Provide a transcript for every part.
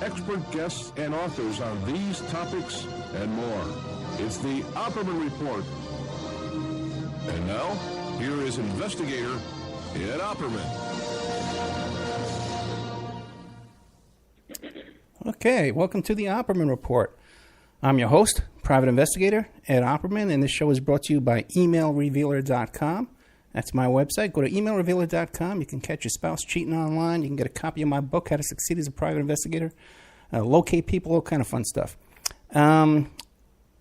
expert guests and authors on these topics and more. It's the Opperman Report. And now, here is investigator Ed Opperman. Okay, welcome to the Opperman Report. I'm your host, private investigator Ed Opperman, and this show is brought to you by emailrevealer.com. That's my website. Go to emailrevealer.com. You can catch your spouse cheating online. You can get a copy of my book, How to Succeed as a Private Investigator, locate people, all kind of fun stuff. Don't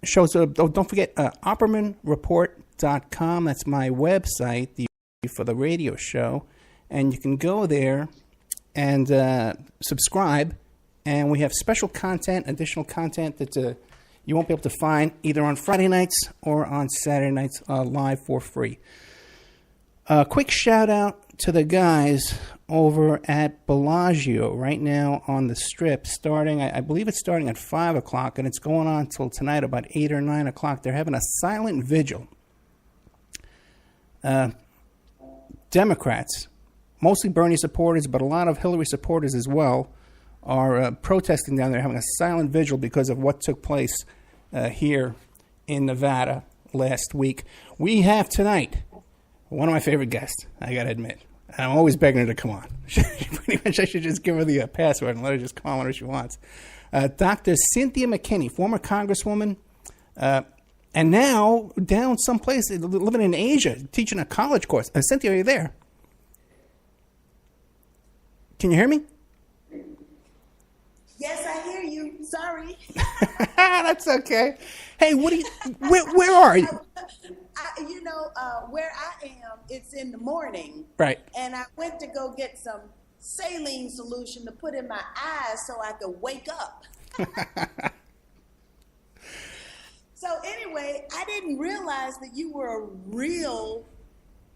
forget, oppermanreport.com. That's my website for the radio show. And you can go there and subscribe. And we have special content, additional content that you won't be able to find either on Friday nights or on Saturday nights live for free. Quick shout out to the guys over at Bellagio right now on the Strip, starting, I believe it's starting at 5 o'clock, and it's going on till tonight about 8 or 9 o'clock. They're having a silent vigil. Democrats, mostly Bernie supporters, but a lot of Hillary supporters as well, are protesting down there, having a silent vigil because of what took place here in Nevada last week. We have tonight one of my favorite guests, I got to admit. I'm always begging her to come on. Pretty much I should just give her the password and let her just come on whenever she wants. Dr. Cynthia Mckinney, former Congresswoman, and now down someplace, living in Asia, teaching a college course. Cynthia, are you there? Can you hear me? Yes, I hear you. Sorry. That's okay. Hey, where are you? Where I am, it's in the morning. Right. And I went to go get some saline solution to put in my eyes so I could wake up. So anyway, I didn't realize that you were a real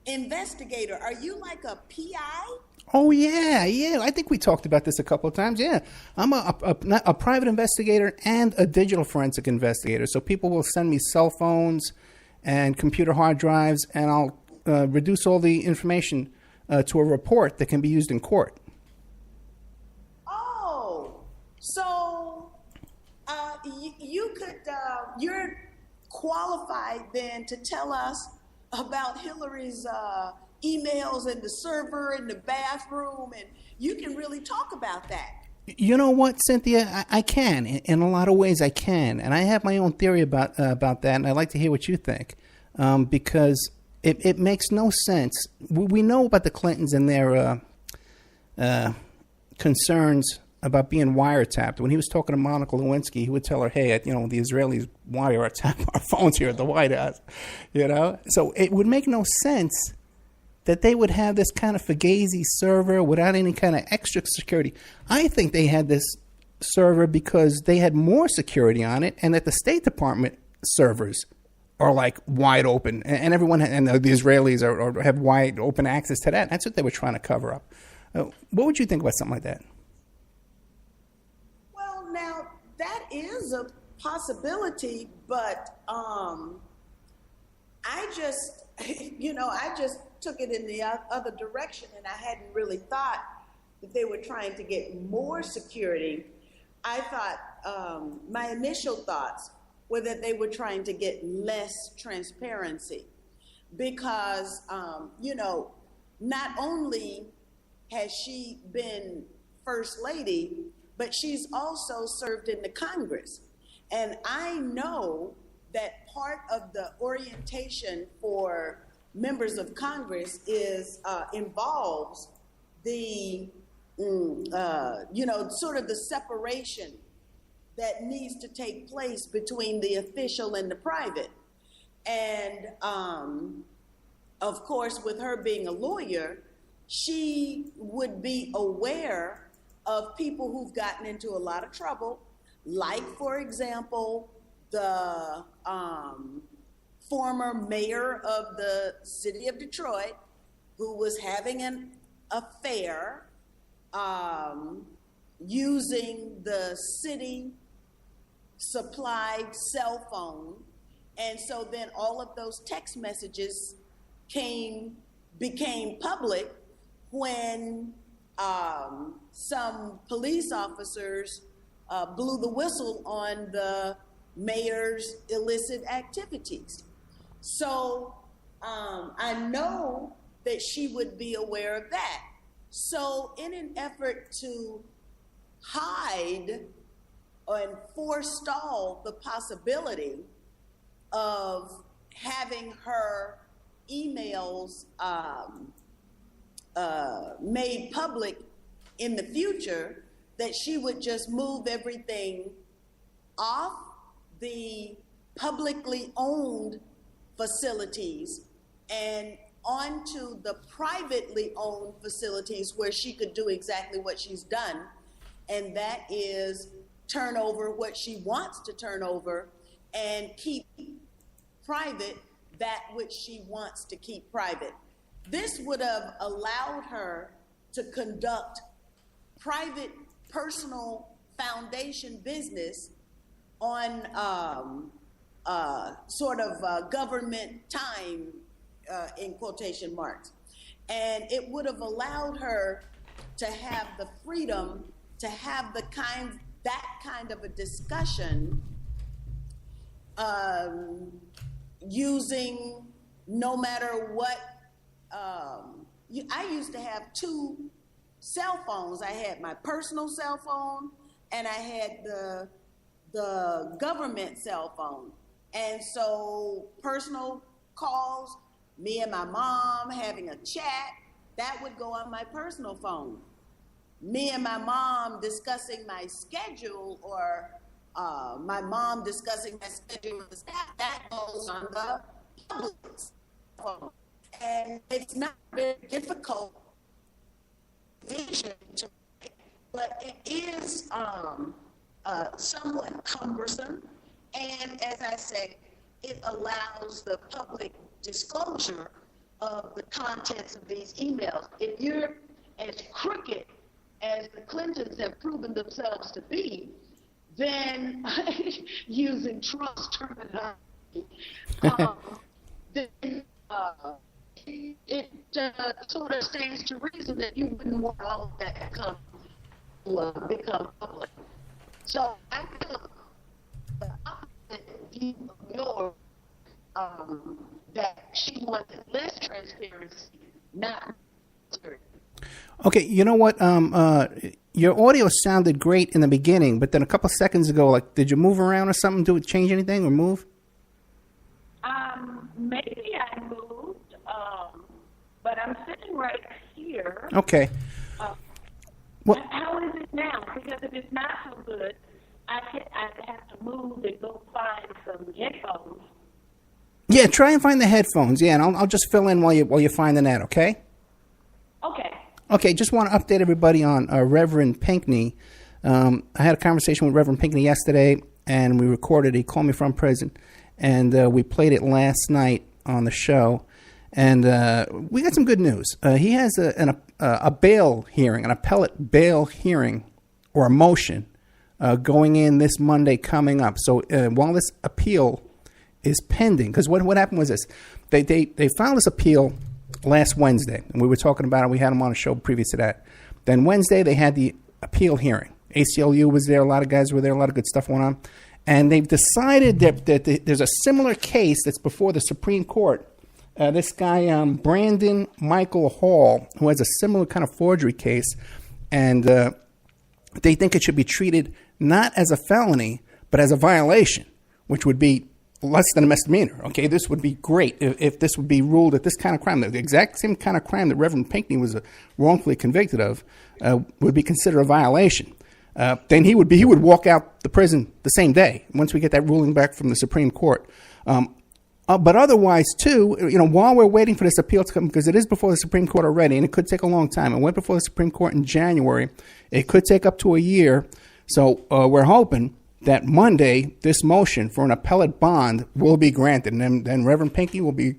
investigator. Are you like a PI? Oh, yeah. I think we talked about this a couple of times. Yeah. I'm a private investigator and a digital forensic investigator. So people will send me cell phones and computer hard drives, and I'll reduce all the information to a report that can be used in court. Oh, so you're qualified then to tell us about Hillary's emails and the server and the bathroom, and you can really talk about that. You know what, Cynthia? I can. In a lot of ways, I can. And I have my own theory about that, and I'd like to hear what you think. Because it makes no sense. We know about the Clintons and their concerns about being wiretapped. When he was talking to Monica Lewinsky, he would tell her, hey, the Israelis wiretap our phones here at the White House. So it would make no sense that they would have this kind of Fugazi server without any kind of extra security. I think they had this server because they had more security on it, and that the State Department servers are like wide open, and everyone and the Israelis have wide open access to that. That's what they were trying to cover up. What would you think about something like that? Well, now that is a possibility, but I just took it in the other direction, and I hadn't really thought that they were trying to get more security. I thought my initial thoughts were that they were trying to get less transparency because, not only has she been First Lady, but she's also served in the Congress. And I know that part of the orientation for members of Congress involves the, sort of the separation that needs to take place between the official and the private. And of course, with her being a lawyer, she would be aware of people who've gotten into a lot of trouble, like, for example, the former mayor of the city of Detroit, who was having an affair using the city supplied cell phone. And so then all of those text messages became public when some police officers blew the whistle on the mayor's illicit activities. So I know that she would be aware of that. So in an effort to hide and forestall the possibility of having her emails made public in the future, that she would just move everything off the publicly owned facilities and onto the privately owned facilities where she could do exactly what she's done, and that is turn over what she wants to turn over and keep private that which she wants to keep private. This would have allowed her to conduct private, personal foundation business on sort of government time, in quotation marks. And it would have allowed her to have the freedom to have that kind of a discussion using no matter what. I used to have two cell phones. I had my personal cell phone and I had the government cell phone. And so personal calls, me and my mom having a chat, that would go on my personal phone. Me and my mom discussing my schedule, or my mom discussing my schedule with the staff, that goes on the public phone. And it's not very difficult vision to make, but it is somewhat cumbersome. And as I say, it allows the public disclosure of the contents of these emails. If you're as crooked as the Clintons have proven themselves to be, then using Trump's terminology, then it sort of stands to reason that you wouldn't want all of that to become public. So I feel the opposite view of yours, that she wanted less transparency, not transparency. Okay, you know what? Your audio sounded great in the beginning, but then a couple seconds ago, like, did you move around or something? Do it change anything or move? Maybe I moved, but I'm sitting right here. Okay. How is it now? Because if it's not so good, I'd have to move and go find some headphones. Yeah, try and find the headphones. Yeah, and I'll just fill in while you're finding that. Okay. Okay. Okay. Just want to update everybody on Reverend Pinckney. I had a conversation with Reverend Pinckney yesterday, and we recorded. He called me from prison, and we played it last night on the show. And we got some good news. He has a bail hearing, an appellate bail hearing, or a motion going in this Monday coming up. So while this appeal is pending, because what happened was this. They filed this appeal last Wednesday, and we were talking about it. We had him on a show previous to that. Then Wednesday, they had the appeal hearing. ACLU was there. A lot of guys were there. A lot of good stuff went on. And they've decided that there's a similar case that's before the Supreme Court. This guy, Brandon Michael Hall, who has a similar kind of forgery case, and they think it should be treated not as a felony, but as a violation, which would be less than a misdemeanor. Okay, this would be great if this would be ruled that this kind of crime, the exact same kind of crime that Reverend Pinckney was wrongfully convicted of, would be considered a violation. Then he would walk out the prison the same day once we get that ruling back from the Supreme Court. But otherwise, too, while we're waiting for this appeal to come, because it is before the Supreme Court already, and it could take a long time. It went before the Supreme Court in January. It could take up to a year. So we're hoping that Monday, this motion for an appellate bond will be granted. And then Reverend Pinckney will be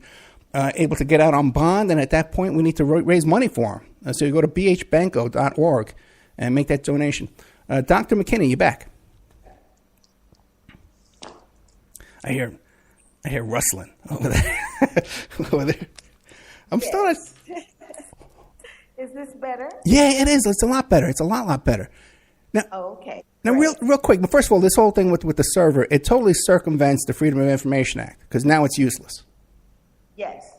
able to get out on bond. And at that point, we need to raise money for him. So you go to bhbanco.org and make that donation. Dr. Mckinney, you back? I hear rustling over there. Over there. I'm starting. Is this better? Yeah, it is. It's a lot better. It's a lot better. Now, Okay. Now, Great. real quick, but first of all, this whole thing with the server, it totally circumvents the Freedom of Information Act because now it's useless. Yes,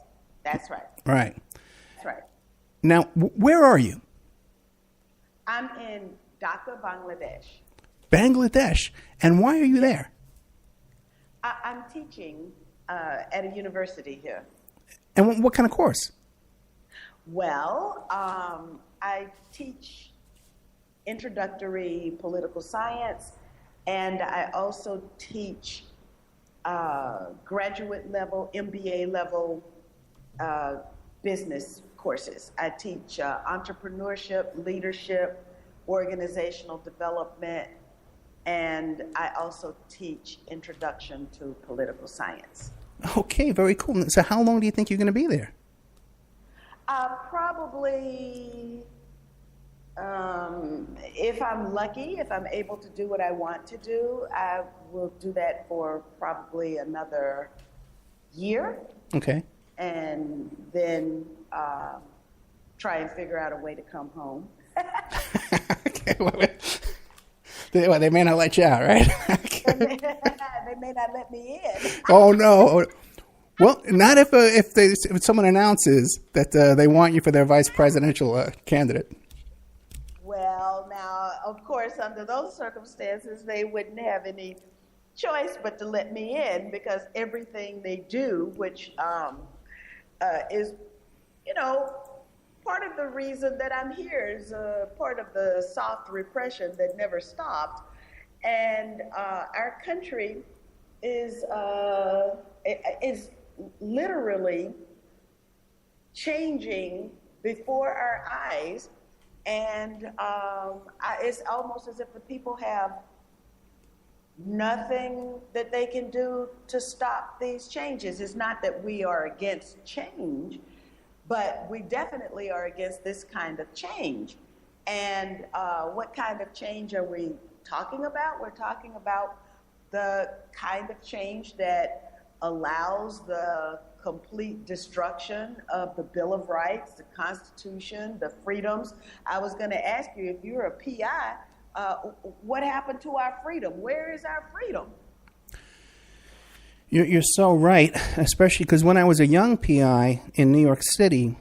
that's right. Right. That's right. Now, where are you? I'm in Dhaka, Bangladesh. Bangladesh. And why are you there? I'm teaching at a university here. And what kind of course? Well, I teach introductory political science, and I also teach graduate level, MBA level business courses. I teach entrepreneurship, leadership, organizational development, and I also teach introduction to political science. Okay, very cool. So how long do you think you're going to be there? Probably, if I'm lucky, if I'm able to do what I want to do, I will do that for probably another year. Okay. And then try and figure out a way to come home. Okay. Well, they may not let you out, right? They may not let me in. Oh, no. Well, not if someone announces that they want you for their vice presidential candidate. Well, now, of course, under those circumstances, they wouldn't have any choice but to let me in because everything they do, which is, part of the reason that I'm here is part of the soft repression that never stopped. And our country is literally changing before our eyes. And it's almost as if the people have nothing that they can do to stop these changes. It's not that we are against change, but we definitely are against this kind of change. And what kind of change are we talking about? We're talking about the kind of change that allows the complete destruction of the Bill of Rights, the Constitution, the freedoms. I was going to ask you, if you're a PI, what happened to our freedom? Where is our freedom? You're so right, especially because when I was a young PI in New York City,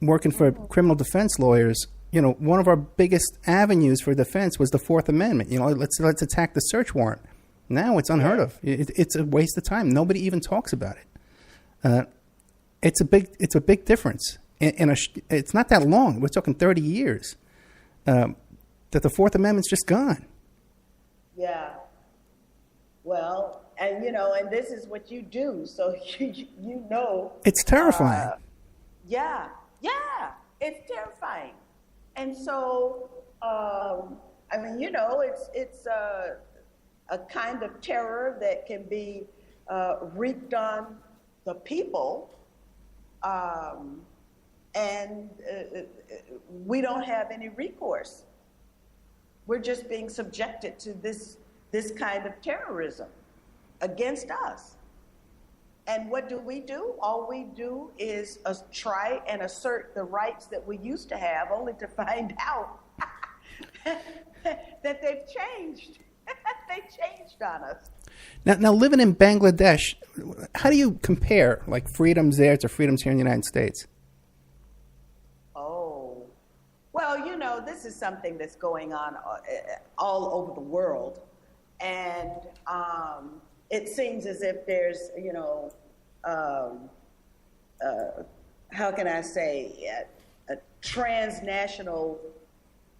working for criminal defense lawyers, one of our biggest avenues for defense was the Fourth Amendment. Let's attack the search warrant. Now it's unheard of. It's a waste of time. Nobody even talks about it. It's a big difference. It's not that long. We're talking 30 years. That the Fourth Amendment's just gone. Yeah. Well, and this is what you do, so you know. It's terrifying. Yeah, it's terrifying. And so, it's a kind of terror that can be wreaked on the people, and we don't have any recourse. We're just being subjected to this kind of terrorism against us. And what do? All we do is try and assert the rights that we used to have, only to find out that they've changed. They changed on us. Now, living in Bangladesh, how do you compare freedoms there to freedoms here in the United States? Oh, well, this is something that's going on all over the world, and it seems as if there's, how can I say, a transnational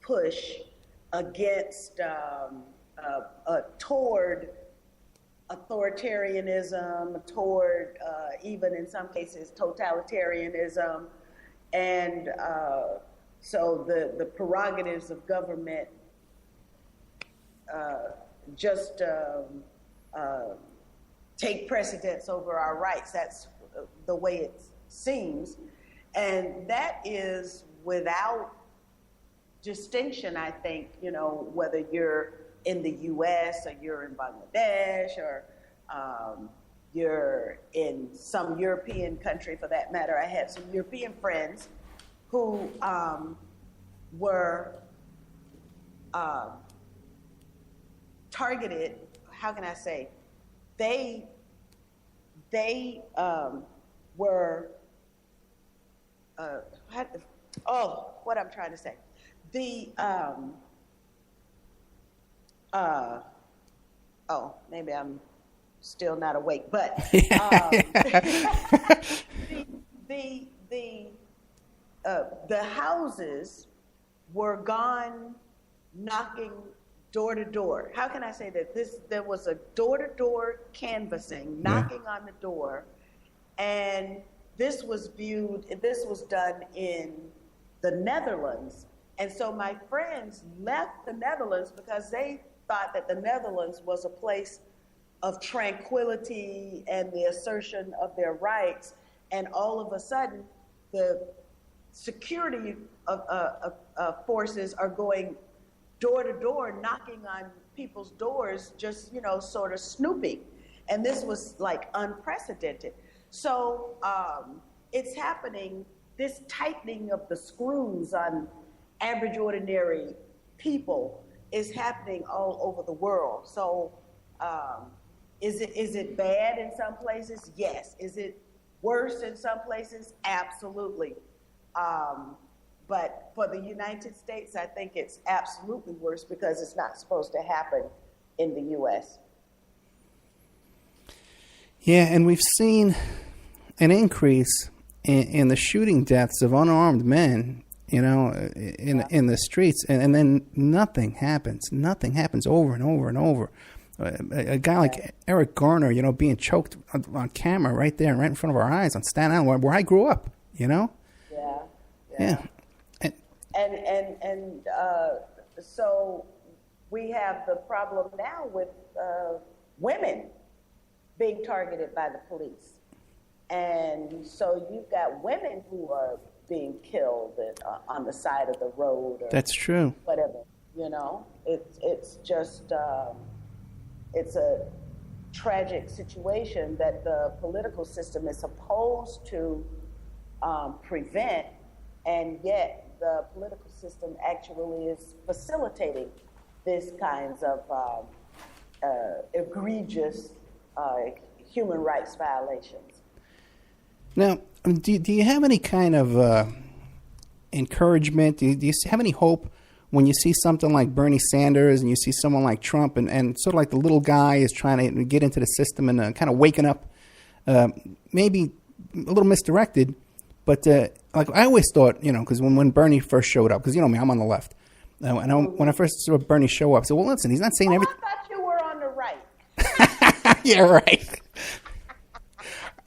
push against toward authoritarianism, toward even in some cases totalitarianism, and so the prerogatives of government just take precedence over our rights. That's the way it seems, and that is without distinction, I think, whether you're in the U.S. or you're in Bangladesh or you're in some European country for that matter. I had some European friends who were targeted. How can I say? They were. What I'm trying to say. Maybe I'm still not awake, but the houses were gone knocking door to door. How can I say that? There was a door to door canvassing, knocking on the door, and this was done in the Netherlands. And so my friends left the Netherlands because they thought that the Netherlands was a place of tranquility and the assertion of their rights. And all of a sudden, the security forces are going door to door, knocking on people's doors, just, sort of snooping. And this was like unprecedented. So it's happening, this tightening of the screws on average, ordinary people is happening all over the world. So is it bad in some places? Yes. Is it worse in some places? Absolutely. But for the United States, I think it's absolutely worse because it's not supposed to happen in the U.S. Yeah, and we've seen an increase in the shooting deaths of unarmed men, in the streets, and then nothing happens. Nothing happens over and over and over. A guy like Eric Garner, being choked on camera right there, right in front of our eyes on Staten Island, where I grew up, Yeah. And so we have the problem now with women being targeted by the police. And so you've got women who are being killed on the side of the road. Or that's true. Whatever, it's just, it's a tragic situation that the political system is supposed to prevent, and yet the political system actually is facilitating these kinds of egregious human rights violations. Now, do you have any kind of encouragement? Do you have any hope when you see something like Bernie Sanders and you see someone like Trump and sort of like the little guy is trying to get into the system and kind of waking up, maybe a little misdirected, but like I always thought, because when Bernie first showed up, because me, I'm on the left. When I first saw Bernie show up, I said, well, listen, he's not saying everything. I thought you were on the right. Yeah, right.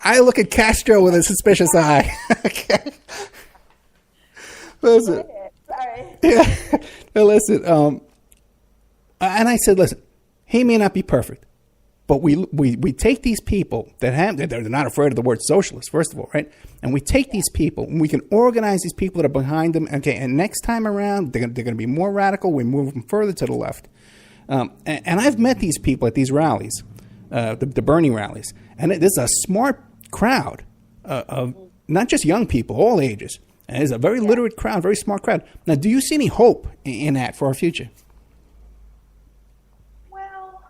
I look at Castro with a suspicious eye. Okay. Listen. Sorry. Yeah. Now listen. And I said, listen, he may not be perfect, but we take these people they're not afraid of the word socialist, first of all, right? And we take these people and we can organize these people that are behind them. Okay. And next time around, they're going to be more radical. We move them further to the left. And I've met these people at these rallies, the Bernie rallies, and there's a smart crowd of not just young people, all ages. And it's a very literate crowd, very smart crowd. Now, do you see any hope in that for our future? Well,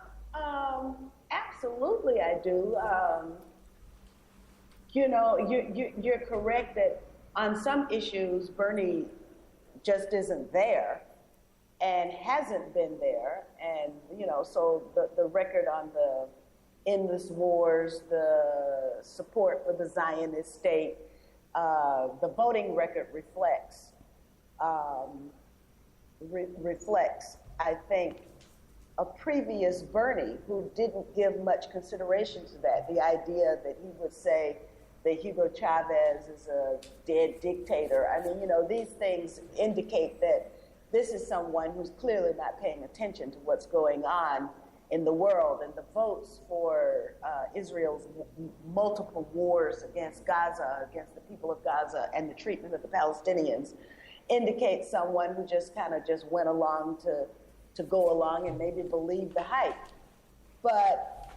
absolutely I do. You're correct that on some issues, Bernie just isn't there and hasn't been there. And, so the record on the endless wars, the support for the Zionist state, the voting record reflects, I think, a previous Bernie who didn't give much consideration to that. The idea that he would say that Hugo Chavez is a dead dictator. I mean, these things indicate that this is someone who's clearly not paying attention to what's going on in the world, and the votes for Israel's multiple wars against Gaza, against the people of Gaza, and the treatment of the Palestinians indicate someone who just went along to go along and maybe believe the hype. But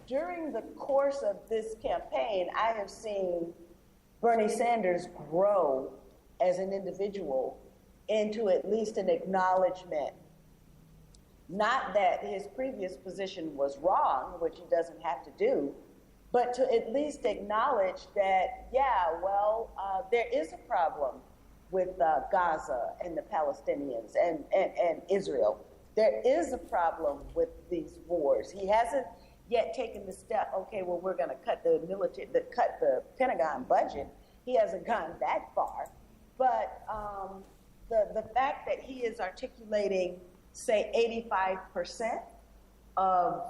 during the course of this campaign, I have seen Bernie Sanders grow as an individual into at least an acknowledgement Not that his previous position was wrong, which he doesn't have to do, but to at least acknowledge that, there is a problem with Gaza and the Palestinians and Israel. There is a problem with these wars. He hasn't yet taken the step, we're going to cut the Pentagon budget. He hasn't gone that far. But the fact that he is articulating, say, 85% of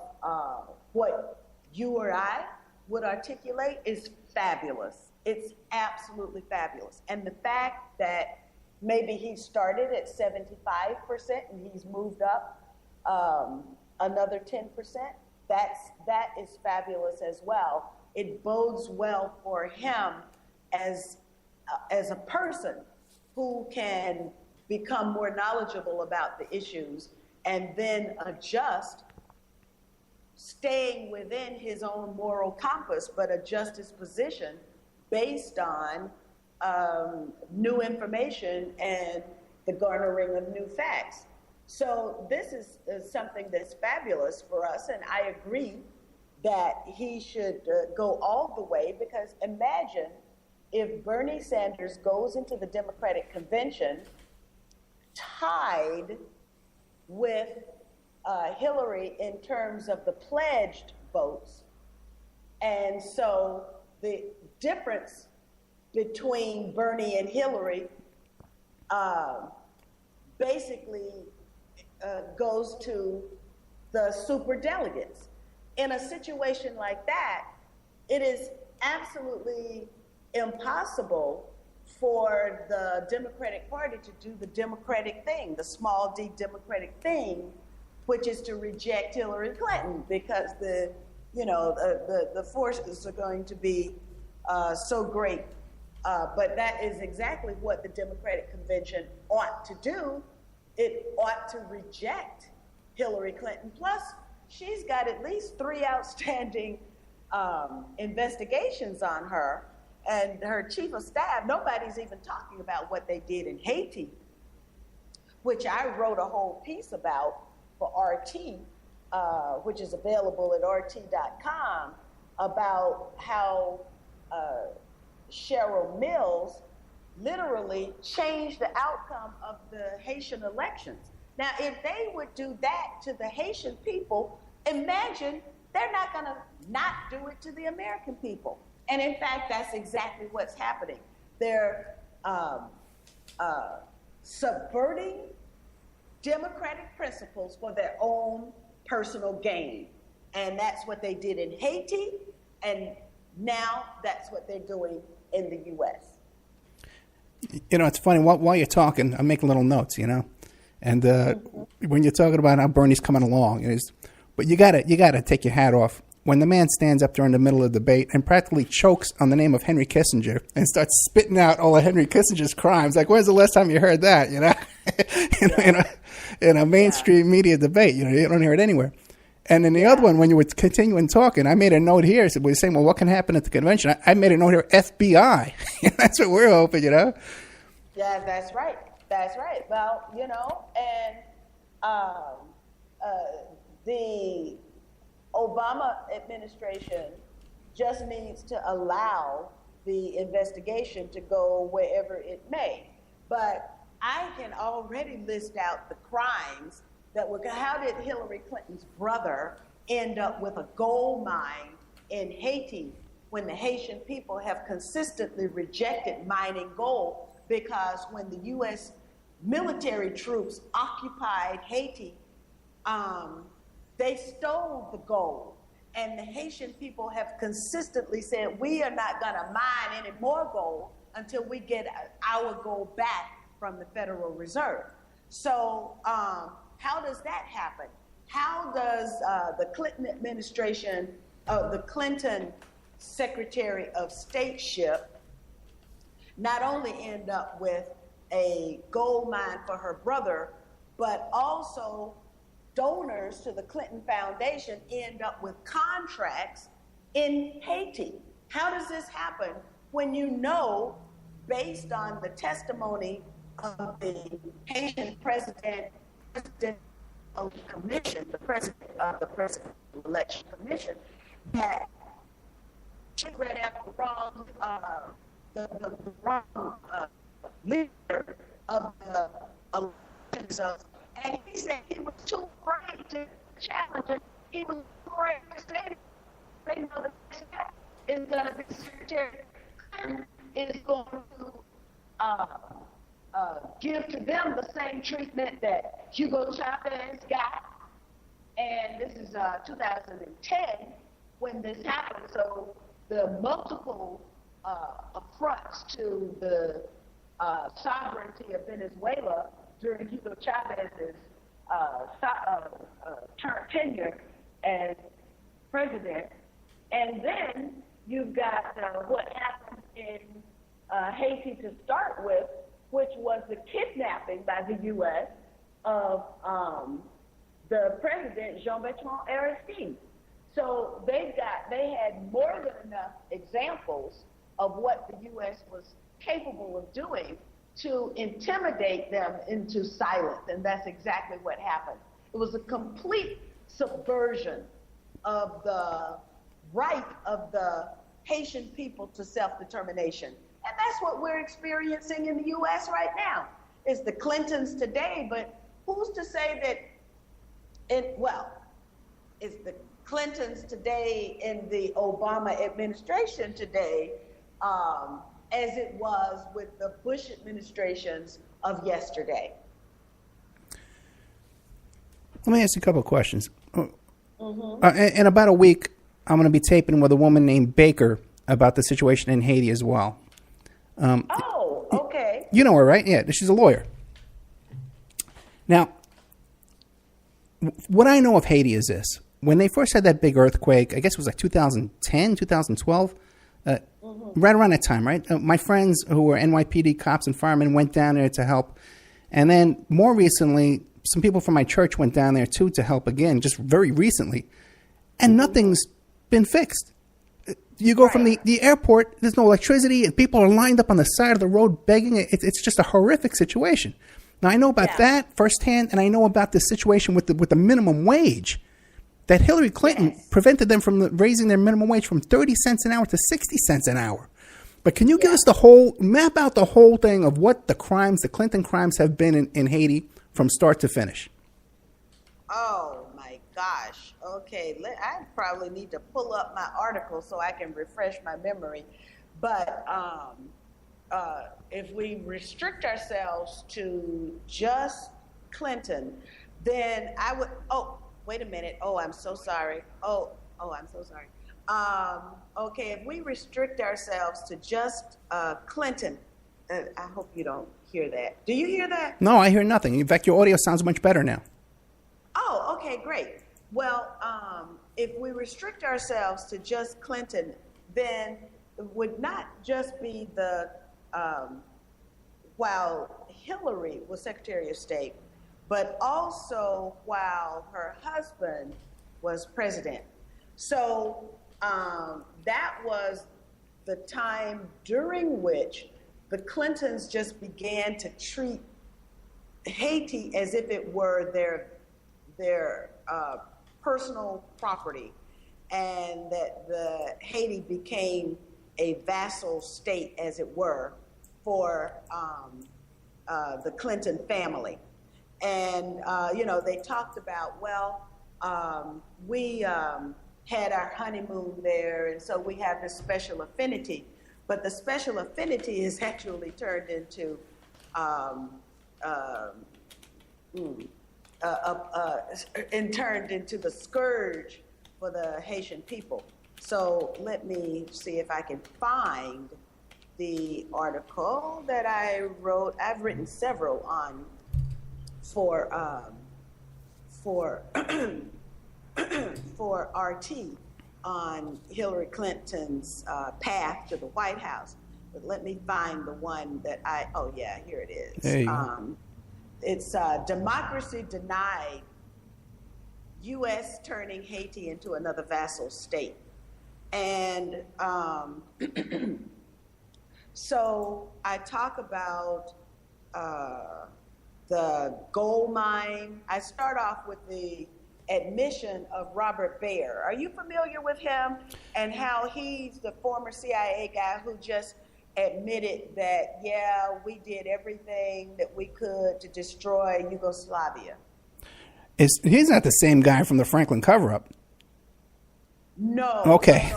what you or I would articulate is fabulous. It's absolutely fabulous. And the fact that maybe he started at 75% and he's moved up another 10%, that is fabulous as well. It bodes well for him as a person who can become more knowledgeable about the issues and then adjust, staying within his own moral compass, but adjust his position based on new information and the garnering of new facts. So this is something that's fabulous for us, and I agree that he should go all the way, because imagine if Bernie Sanders goes into the Democratic Convention tied with Hillary in terms of the pledged votes, and so the difference between Bernie and Hillary basically goes to the superdelegates. In a situation like that, it is absolutely impossible for the Democratic Party to do the Democratic thing, the small d Democratic thing, which is to reject Hillary Clinton, because the forces are going to be so great. But that is exactly what the Democratic Convention ought to do. It ought to reject Hillary Clinton. Plus, she's got at least 3 outstanding investigations on her, and her chief of staff. Nobody's even talking about what they did in Haiti, which I wrote a whole piece about for RT, which is available at rt.com, about how Cheryl Mills literally changed the outcome of the Haitian elections. Now, if they would do that to the Haitian people, imagine they're not going to not do it to the American people. And in fact, that's exactly what's happening. They're subverting democratic principles for their own personal gain. And that's what they did in Haiti, and now that's what they're doing in the U.S. It's funny, while you're talking, I'm making little notes, and when you're talking about how Bernie's coming along, but you gotta take your hat off when the man stands up there in the middle of the debate and practically chokes on the name of Henry Kissinger and starts spitting out all of Henry Kissinger's crimes. Like, when's the last time you heard that? In a mainstream media debate, you don't hear it anywhere. And in the other one, when you were continuing talking, I made a note here. So we were saying, well, what can happen at the convention? I made a note here, FBI. That's what we're hoping, Yeah, that's right. That's right. Well, and the Obama administration just needs to allow the investigation to go wherever it may. But I can already list out the crimes that were. How did Hillary Clinton's brother end up with a gold mine in Haiti when the Haitian people have consistently rejected mining gold? Because when the U.S. military troops occupied Haiti, they stole the gold. And the Haitian people have consistently said, we are not going to mine any more gold until we get our gold back from the Federal Reserve. So how does that happen? How does the Clinton administration, the Clinton Secretary of Stateship, not only end up with a gold mine for her brother, but also donors to the Clinton Foundation end up with contracts in Haiti? How does this happen when based on the testimony of the Haitian president commission, the president of the presidential election commission, that she read out the wrong leader of the elections, and he said he was too afraid to challenge it. He was afraid to say it. They know the next step is going to be Secretary Clinton is going to give to them the same treatment that Hugo Chavez got. And this is 2010 when this happened. So the multiple affronts to the sovereignty of Venezuela during Hugo Chavez's tenure as president. And then you've got what happened in Haiti to start with, which was the kidnapping by the U.S. of the president, Jean-Bertrand Aristide. So they had more than enough examples of what the U.S. was capable of doing to intimidate them into silence, and that's exactly what happened. It was a complete subversion of the right of the Haitian people to self-determination. And that's what we're experiencing in the U.S. right now. It's the Clintons today, but who's to say that it's the Clintons today in the Obama administration today, as it was with the Bush administrations of yesterday. Let me ask you a couple of questions. In about a week, I'm going to be taping with a woman named Baker about the situation in Haiti as well. Okay. You know her, right? Yeah, she's a lawyer. Now, what I know of Haiti is this. When they first had that big earthquake, I guess it was like 2010, 2012, right around that time, right? My friends who were NYPD cops and firemen went down there to help. And then more recently, some people from my church went down there too to help again, just very recently. And nothing's been fixed. You go from the airport, there's no electricity, and people are lined up on the side of the road begging. It's just a horrific situation. Now, I know about that firsthand, and I know about the situation with the minimum wage, that Hillary Clinton prevented them from raising their minimum wage from 30 cents an hour to 60 cents an hour. But can you give us map out the whole thing of what the Clinton crimes have been in Haiti from start to finish? Oh, my gosh. Okay, I probably need to pull up my article so I can refresh my memory. But if we restrict ourselves to just Clinton, then I would, wait a minute. Oh, I'm so sorry. Oh, I'm so sorry. Okay, if we restrict ourselves to just Clinton, I hope you don't hear that. Do you hear that? No, I hear nothing. In fact, your audio sounds much better now. Oh, okay, great. Well, if we restrict ourselves to just Clinton, then it would not just be while Hillary was Secretary of State, but also while her husband was president. So that was the time during which the Clintons just began to treat Haiti as if it were their personal property, and that the Haiti became a vassal state, as it were, for the Clinton family. And, they talked about, we had our honeymoon there, and so we have this special affinity. But the special affinity is actually turned into turned into the scourge for the Haitian people. So let me see if I can find the article that I wrote. I've written several for RT on Hillary Clinton's path to the White House. But let me find the one that here it is. There you go. It's Democracy Denied, U.S. Turning Haiti into Another Vassal State. And so I talk about the gold mine. I start off with the admission of Robert Baer. Are you familiar with him and how he's the former CIA guy who just admitted that, yeah, we did everything that we could to destroy Yugoslavia? He's not the same guy from the Franklin cover-up. No. Okay.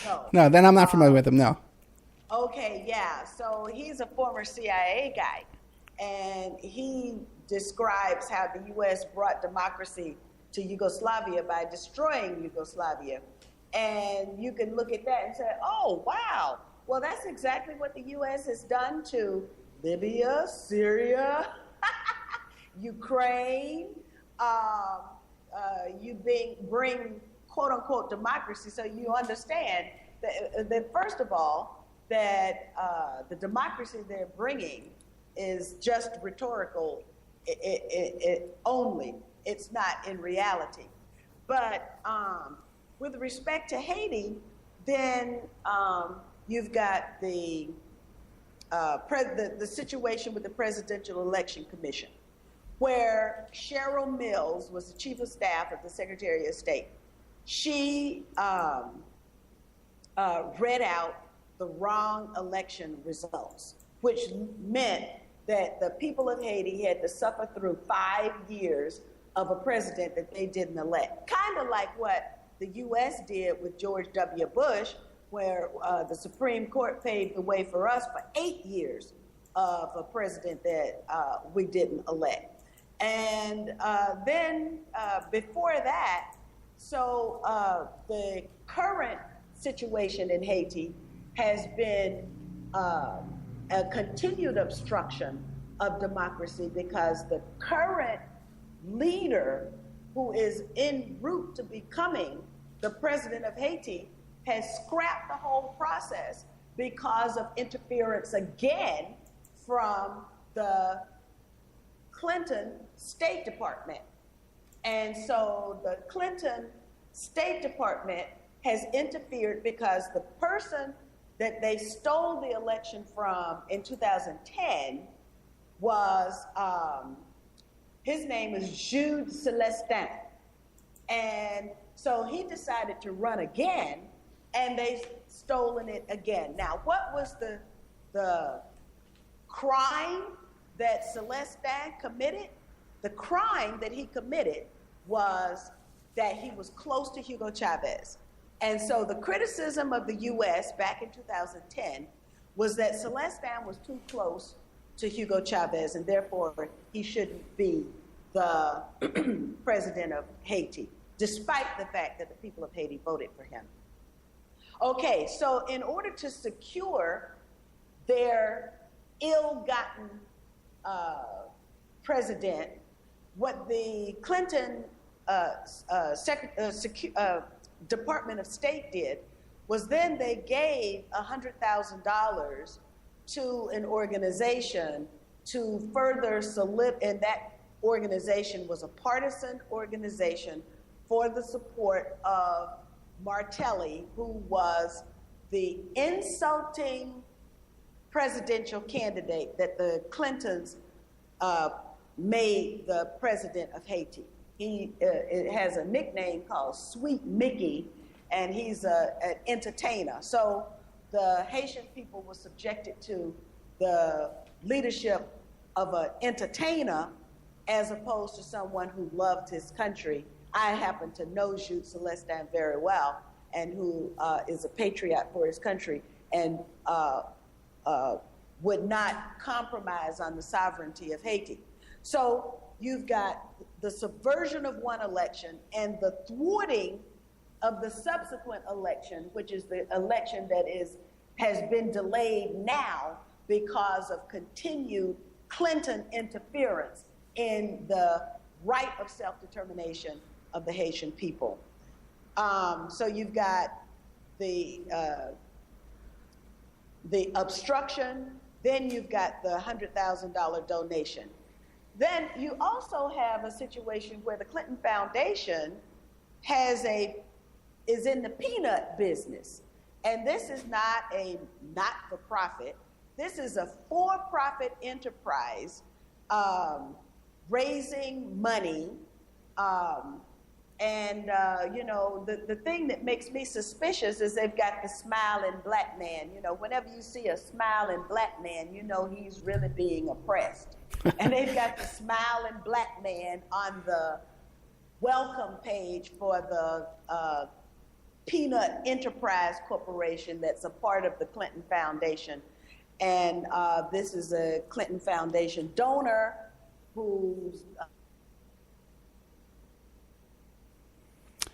No. No, then I'm not familiar with him, no. Okay, yeah. So he's a former CIA guy, and he describes how the U.S. brought democracy to Yugoslavia by destroying Yugoslavia. And you can look at that and say, oh, wow. Well, that's exactly what the U.S. has done to Libya, Syria, Ukraine. You bring quote unquote democracy. So you understand that first of all, that the democracy they're bringing is just rhetorical only. It's not in reality. But with respect to Haiti, then you've got the situation with the Presidential Election Commission, where Cheryl Mills was the chief of staff of the Secretary of State. She read out the wrong election results, which meant that the people of Haiti had to suffer through 5 years of a president that they didn't elect. Kind of like what the U.S. did with George W. Bush, where the Supreme Court paved the way for us for 8 years of a president that we didn't elect. And then before that, so the current situation in Haiti has been a continued obstruction of democracy because the current leader, who is en route to becoming the president of Haiti, has scrapped the whole process because of interference again from the Clinton State Department. And so the Clinton State Department has interfered because the person that they stole the election from in 2010 was, his name is Jude Celestin. And so he decided to run again, and they've stolen it again. Now, what was the crime that Celestin committed? The crime that he committed was that he was close to Hugo Chavez. And so the criticism of the U.S. back in 2010 was that Celestin was too close to Hugo Chavez, and therefore he shouldn't be the president of Haiti, despite the fact that the people of Haiti voted for him. Okay, so in order to secure their ill-gotten president, what the Clinton Department of State did was then they gave $100,000 to an organization to further and that organization was a partisan organization for the support of Martelly, who was the insulting presidential candidate that the Clintons made the president of Haiti. He has a nickname called Sweet Mickey, and he's an entertainer. So the Haitian people were subjected to the leadership of an entertainer as opposed to someone who loved his country. I happen to know Jude Celestin very well, and who is a patriot for his country and would not compromise on the sovereignty of Haiti. So you've got the subversion of one election and the thwarting of the subsequent election, which is the election that has been delayed now because of continued Clinton interference in the right of self-determination of the Haitian people. So you've got the obstruction, then you've got the $100,000 donation. Then you also have a situation where the Clinton Foundation is in the peanut business. And this is not a not-for-profit. This is a for-profit enterprise raising money. The thing that makes me suspicious is they've got the smiling black man. Whenever you see a smiling black man, he's really being oppressed. And they've got the smiling black man on the welcome page for the Peanut Enterprise Corporation that's a part of the Clinton Foundation. And this is a Clinton Foundation donor who's... I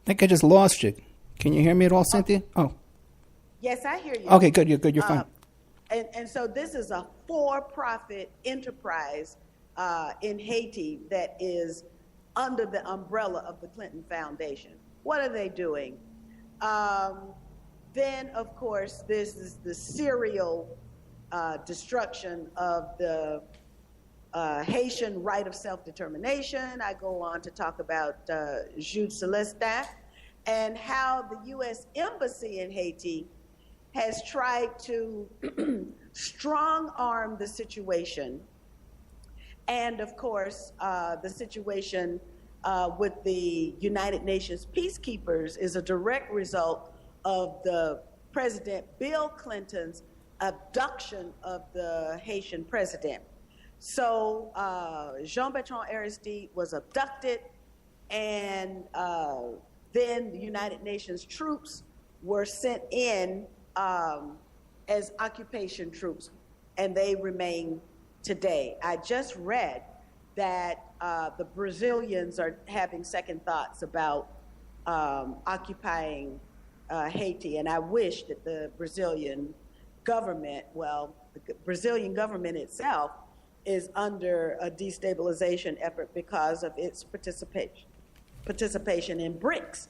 think I just lost you. Can you hear me at all, Cynthia? Oh. Yes, I hear you. Okay, good. You're good. You're fine. And so this is a for-profit enterprise in Haiti that is under the umbrella of the Clinton Foundation. What are they doing? Then, of course, this is the serial destruction of the Haitian right of self-determination. I go on to talk about Jude Celestin and how the U.S. Embassy in Haiti has tried to strong-arm the situation. And, of course, the situation with the United Nations peacekeepers is a direct result of the President Bill Clinton's abduction of the Haitian president. So Jean-Bertrand Aristide was abducted, and then the United Nations troops were sent in as occupation troops, and they remain today. I just read that the Brazilians are having second thoughts about occupying Haiti, and I wish that the Brazilian government, the Brazilian government itself is under a destabilization effort because of its participation in BRICS.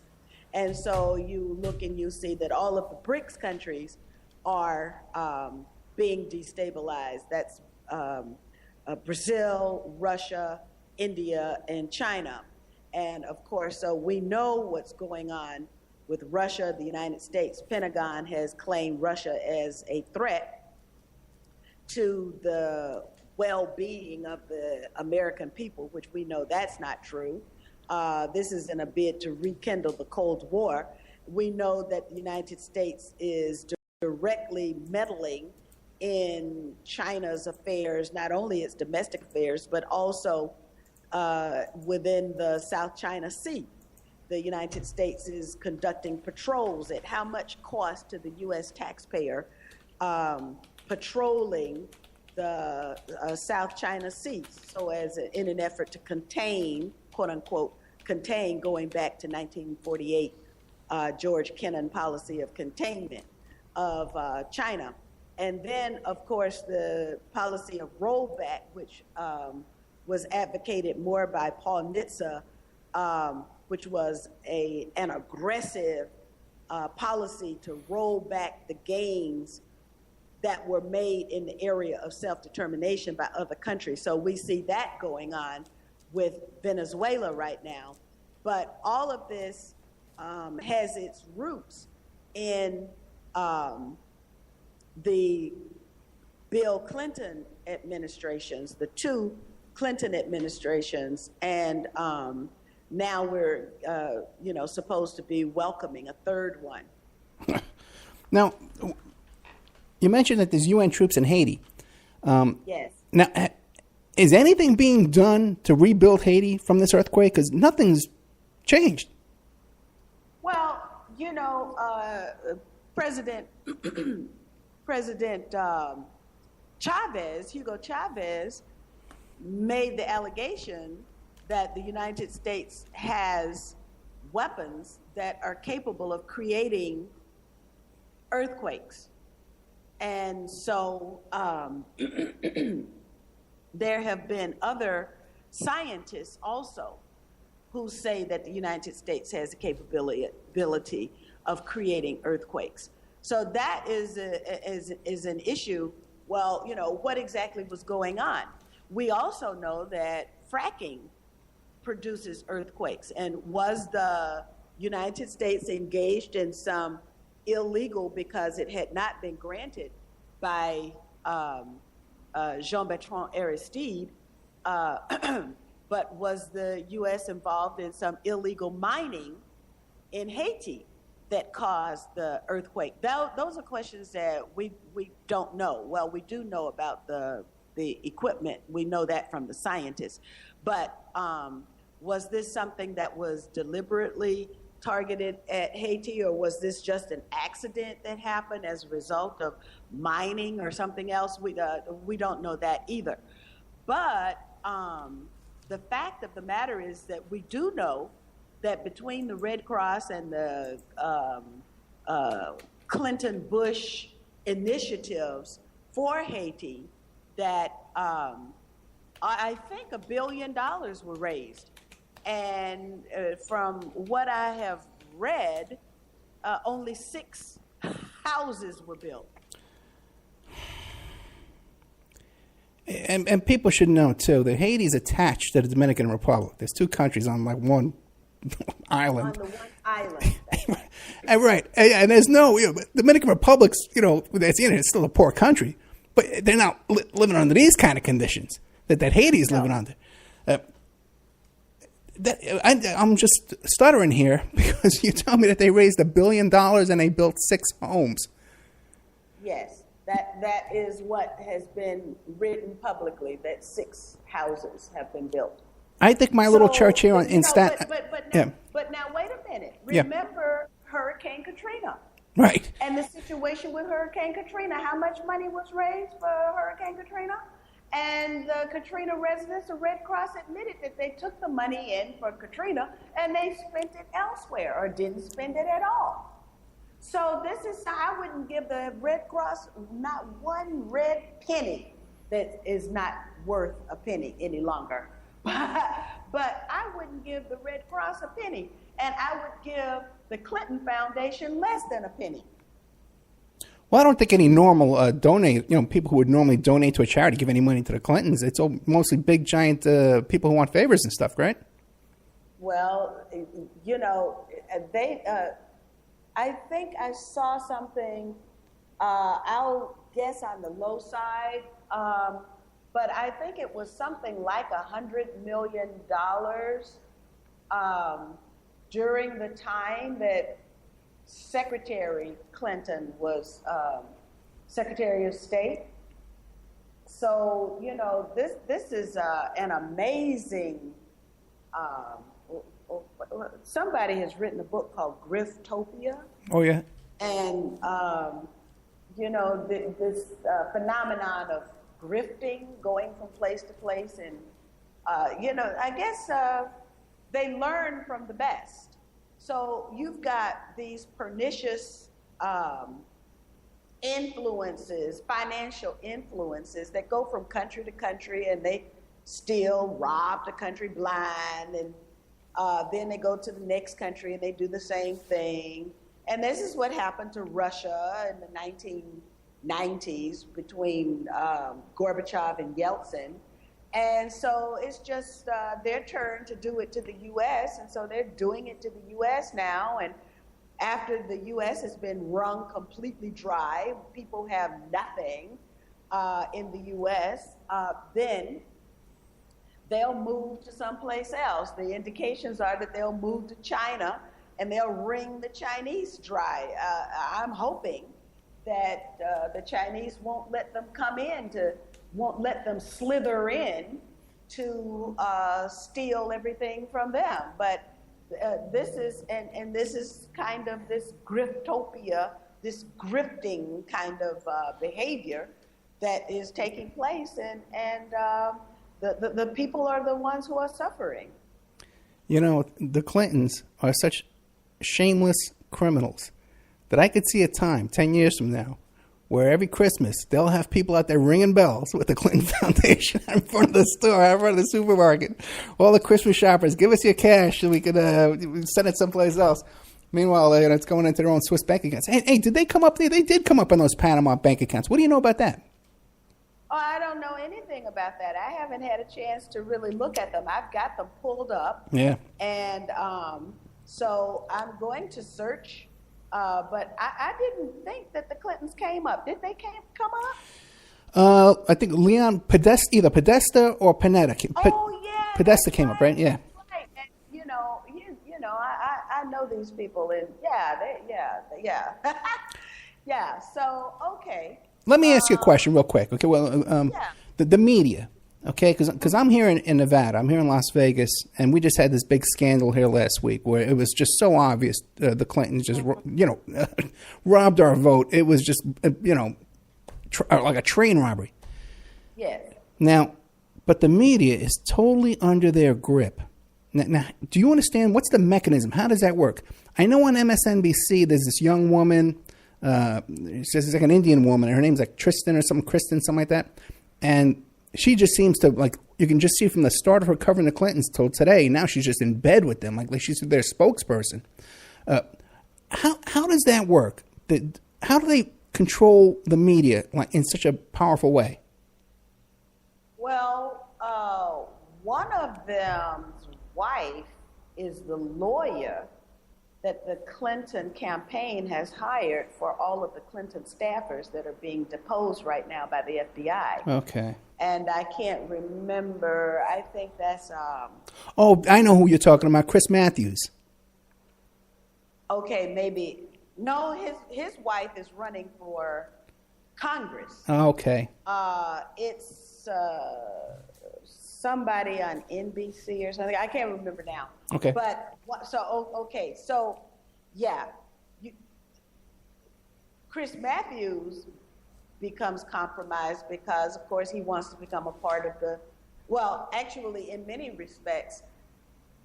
And so you look and you see that all of the BRICS countries are being destabilized. That's Brazil, Russia, India, and China. And of course, so we know what's going on with Russia. The United States Pentagon has claimed Russia as a threat to the well-being of the American people, which we know that's not true. This is in a bid to rekindle the Cold War. We know that the United States is directly meddling in China's affairs, not only its domestic affairs, but also within the South China Sea. The United States is conducting patrols at how much cost to the U.S. taxpayer patrolling the South China Sea, so as in an effort to contain, quote unquote, contain, going back to 1948, George Kennan policy of containment of China. And then, of course, the policy of rollback, which was advocated more by Paul Nitze, which was an aggressive policy to roll back the gains that were made in the area of self-determination by other countries. So we see that going on with Venezuela right now. But all of this has its roots in the Bill Clinton administrations, the two Clinton administrations, and now we're supposed to be welcoming a third one. Now, you mentioned that there's UN troops in Haiti. Yes. Now, is anything being done to rebuild Haiti from this earthquake? Because nothing's changed. Well, President Hugo Chavez, made the allegation that the United States has weapons that are capable of creating earthquakes. And so there have been other scientists also who say that the United States has the capability of creating earthquakes. So that is an issue. Well, what exactly was going on? We also know that fracking produces earthquakes. And was the United States engaged in some illegal, because it had not been granted by Jean-Bertrand Aristide, but was the U.S. involved in some illegal mining in Haiti that caused the earthquake? Those are questions that we don't know. Well, we do know about the equipment. We know that from the scientists. But was this something that was deliberately targeted at Haiti, or was this just an accident that happened as a result of mining or something else? We don't know that either. But the fact of the matter is that we do know that between the Red Cross and the Clinton-Bush initiatives for Haiti, that I think $1 billion were raised. And from what I have read, only 6 houses were built. And people should know, too, that Haiti's attached to the Dominican Republic. There's 2 countries on like one island. On the one island. And right. And there's no, Dominican Republic's, it's still a poor country, but they're not living under these kind of conditions that Haiti's living under. I'm just stuttering here because you tell me that they raised $1 billion and they built 6 homes. Yes, that is what has been written publicly, that 6 houses have been built. I think my little church here in Staten... But now, wait a minute. Remember Hurricane Katrina. Right. And the situation with Hurricane Katrina, how much money was raised for Hurricane Katrina? And the Katrina residents, the Red Cross admitted that they took the money in for Katrina and they spent it elsewhere or didn't spend it at all. So I wouldn't give the Red Cross not one red penny that is not worth a penny any longer. But I wouldn't give the Red Cross a penny, and I would give the Clinton Foundation less than a penny. Well, I don't think any normal people who would normally donate to a charity give any money to the Clintons. It's all mostly big, giant people who want favors and stuff, right? Well, I think I saw something, I'll guess on the low side, but I think it was something like $100 million during the time that Secretary Clinton was Secretary of State. So, this is an amazing, somebody has written a book called Griftopia. Oh, yeah. And, this phenomenon of grifting, going from place to place. And, I guess they learn from the best. So you've got these pernicious influences, financial influences that go from country to country, and they steal, rob the country blind, and then they go to the next country and they do the same thing. And this is what happened to Russia in the 1990s between Gorbachev and Yeltsin. And so it's just their turn to do it to the U.S., and so they're doing it to the U.S. now. And after the U.S. has been wrung completely dry, people have nothing in the U.S., then they'll move to someplace else. The indications are that they'll move to China, and they'll wring the Chinese dry. I'm hoping that the Chinese won't let them come in won't let them slither in to steal everything from them. But this is kind of this griftopia, this grifting kind of behavior that is taking place, and the people are the ones who are suffering. The Clintons are such shameless criminals that I could see a time 10 years from now where every Christmas they'll have people out there ringing bells with the Clinton Foundation in front of the store, in front of the supermarket. All the Christmas shoppers, give us your cash so we could send it someplace else. Meanwhile, it's going into their own Swiss bank accounts. Hey, did they come up? They did come up on those Panama bank accounts. What do you know about that? Oh, I don't know anything about that. I haven't had a chance to really look at them. I've got them pulled up. Yeah. And so I'm going to search. But I didn't think that the Clintons came up. Did they come I think Leon Podesta, either Podesta or Panetta. Oh yeah, Podesta came up, right? Yeah. Right. And, I know these people, and yeah. So okay. Let me ask you a question real quick. Okay, well, Yeah. the media, okay, because I'm here in Nevada, I'm here in Las Vegas, and we just had this big scandal here last week where it was just so obvious the Clintons just, robbed our vote. It was just, like a train robbery. Yes. Now, but the media is totally under their grip. Now, do you understand what's the mechanism? How does that work? I know on MSNBC there's this young woman. She's like an Indian woman. Her name's like Kristen, something like that. And she just seems to, like, you can just see from the start of her covering the Clintons till today. Now she's just in bed with them, like she's their spokesperson. How does that work? How do they control the media in such a powerful way? Well, one of them's wife is the lawyer that the Clinton campaign has hired for all of the Clinton staffers that are being deposed right now by the FBI. Okay. And I can't remember. I think that's. Oh, I know who you're talking about. Chris Matthews. Okay, maybe. No, his wife is running for Congress. Okay. It's somebody on NBC or something. I can't remember now. Okay. But okay. So, yeah, Chris Matthews becomes compromised because, of course, he wants to become a part of actually, in many respects,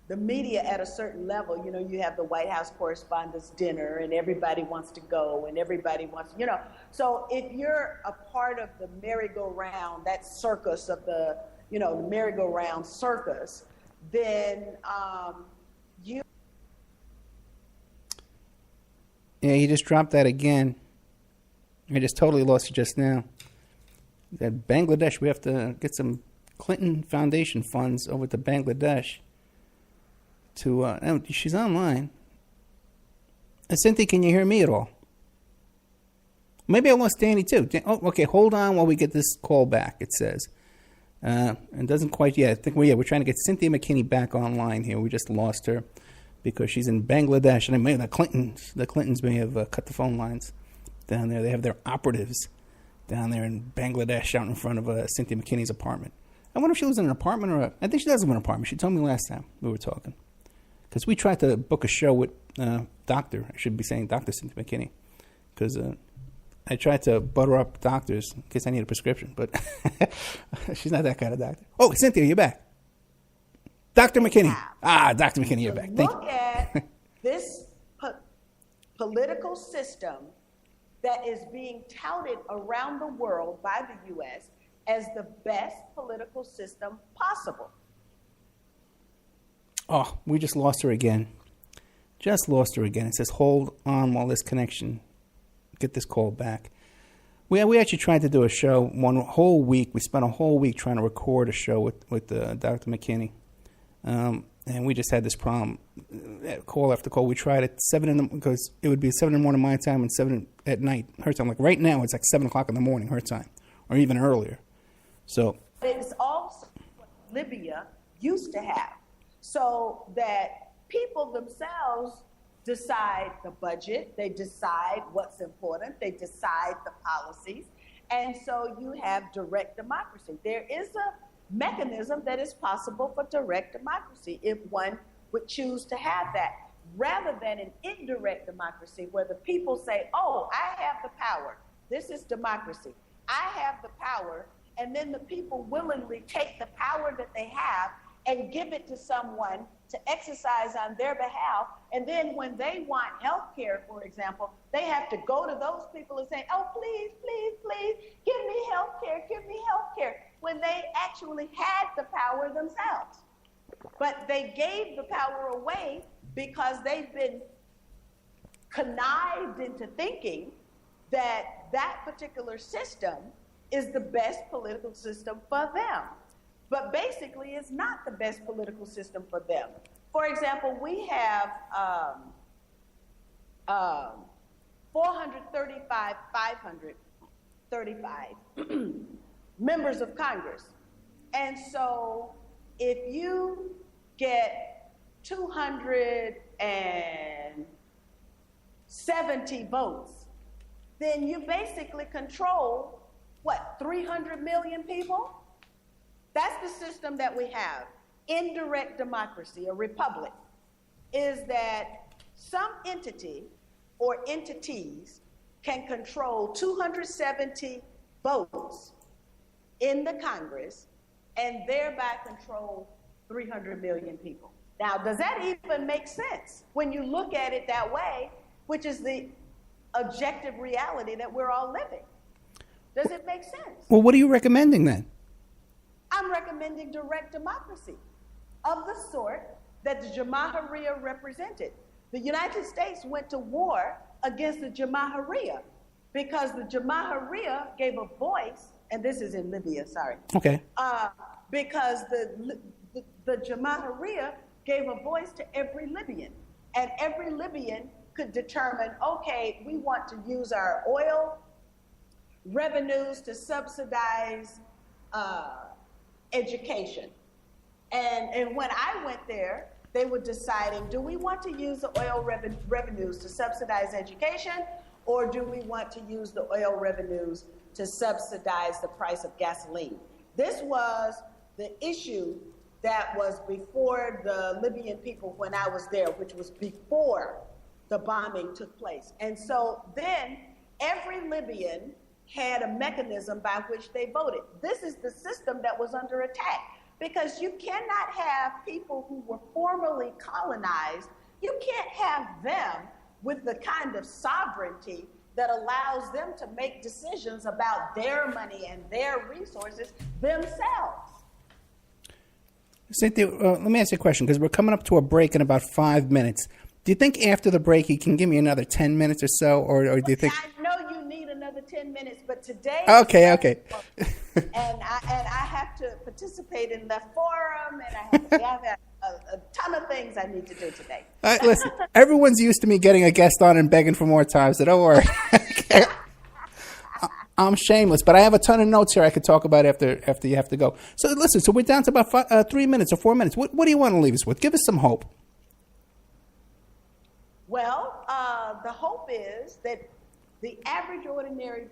the media at a certain level, you have the White House Correspondents' Dinner and everybody wants to go and everybody wants, So if you're a part of the merry-go-round, that circus of the merry-go-round circus, then you... Yeah, you just dropped that again. I just totally lost you just now. That Bangladesh, we have to get some Clinton Foundation funds over to Bangladesh. She's online. Cynthia, can you hear me at all? Maybe I lost Danny too. Okay, hold on while we get this call back, it says. It doesn't quite yet. I think we're trying to get Cynthia McKinney back online here. We just lost her because she's in Bangladesh. And maybe the Clintons may have cut the phone lines down there. They have their operatives down there in Bangladesh out in front of Cynthia McKinney's apartment. I wonder if she lives in an apartment I think she does live in an apartment. She told me last time we were talking. Because we tried to book a show with I should be saying Dr. Cynthia McKinney. Because I tried to butter up doctors in case I need a prescription. But she's not that kind of doctor. Oh, Cynthia, you're back. Dr. McKinney. Dr. McKinney, you're back. Thank you. Look at this political system that is being touted around the world by the U.S. as the best political system possible. Oh, we just lost her again. It says, hold on while this connection, get this call back. We actually tried to do a show one whole week. We spent a whole week trying to record a show with Dr. McKinney. And we just had this problem. Call after call. We tried at 7 because it would be 7 in the morning my time and 7 at night her time. Like right now, it's like 7 o'clock in the morning her time, or even earlier. So it's also what Libya used to have, so that people themselves decide the budget, they decide what's important, they decide the policies, and so you have direct democracy. There is a mechanism that is possible for direct democracy if one would choose to have that, rather than an indirect democracy where the people say, oh, I have the power. This is democracy. I have the power, and then the people willingly take the power that they have and give it to someone to exercise on their behalf. And then when they want health care, for example, they have to go to those people and say, oh, please, please, please, give me health care, when they actually had the power themselves. But they gave the power away because they've been connived into thinking that that particular system is the best political system for them. But basically, it's not the best political system for them. For example, we have 535 members of Congress. And so if you get 270 votes, then you basically control, 300 million people? That's the system that we have. Indirect democracy, a republic, is that some entity or entities can control 270 votes in the Congress and thereby control 300 million people. Now, does that even make sense when you look at it that way, which is the objective reality that we're all living? Does it make sense? Well, what are you recommending then? I'm recommending direct democracy of the sort that the Jamahiriya represented. The United States went to war against the Jamahiriya because the Jamahiriya gave a voice, and this is in Libya, sorry. Okay. Because the Jamahiriya gave a voice to every Libyan, and every Libyan could determine, okay, we want to use our oil revenues to subsidize education. And when I went there, they were deciding, do we want to use the oil revenues to subsidize education, or do we want to use the oil revenues to subsidize the price of gasoline? This was the issue that was before the Libyan people when I was there, which was before the bombing took place. And so then every Libyan had a mechanism by which they voted. This is the system that was under attack, because you cannot have people who were formerly colonized, you can't have them with the kind of sovereignty that allows them to make decisions about their money and their resources themselves. Cynthia, let me ask you a question, because we're coming up to a break in about 5 minutes. Do you think after the break you can give me another 10 minutes or so, or do you think... I know you need another 10 minutes, but today... Okay. and I have to participate in the forum, and I have a ton of things I need to do today. Listen, everyone's used to me getting a guest on and begging for more time, so don't worry. I'm shameless, but I have a ton of notes here I could talk about after you have to go. So listen, so we're down to about 3 minutes or 4 minutes. What do you want to leave us with? Give us some hope. Well, the hope is that the average ordinary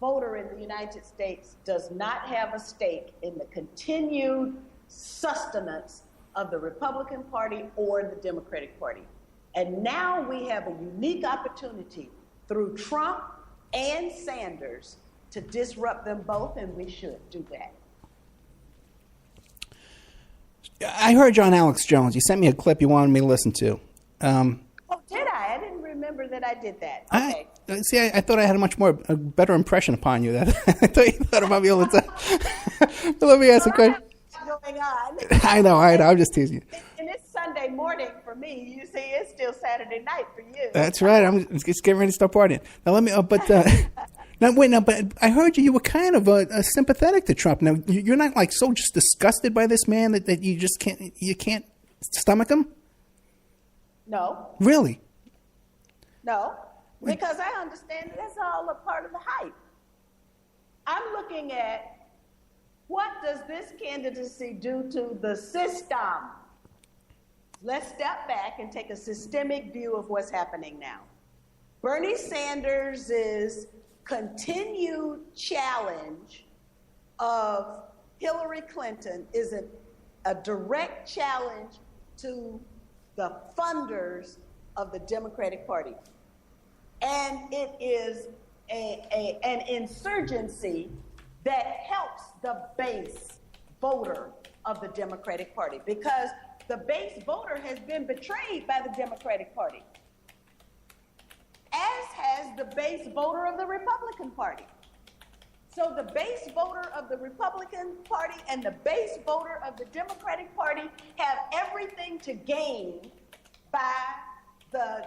voter in the United States does not have a stake in the continued sustenance of the Republican Party or the Democratic Party. And now we have a unique opportunity through Trump and Sanders to disrupt them both, and we should do that. I heard you on Alex Jones. You sent me a clip you wanted me to listen to. Oh, did I? I didn't remember that I did that. Okay. I thought I had a better impression upon you. I thought you thought about me all the time. But let me ask a question. What's going on? I know. I'm just teasing you. And it's Sunday morning for me. You see, it's still Saturday night for you. That's right. I'm just getting ready to start partying. Now let me. But I heard you were kind of sympathetic to Trump. Now you're not like so just disgusted by this man that you just can't stomach him. No. Really? No, because I understand that that's all a part of the hype. I'm looking at what does this candidacy do to the system? Let's step back and take a systemic view of what's happening now. Bernie Sanders' continued challenge of Hillary Clinton is a direct challenge to the funders of the Democratic Party. And it is an insurgency that helps the base voter of the Democratic Party, because the base voter has been betrayed by the Democratic Party, as has the base voter of the Republican Party. So the base voter of the Republican Party and the base voter of the Democratic Party have everything to gain by the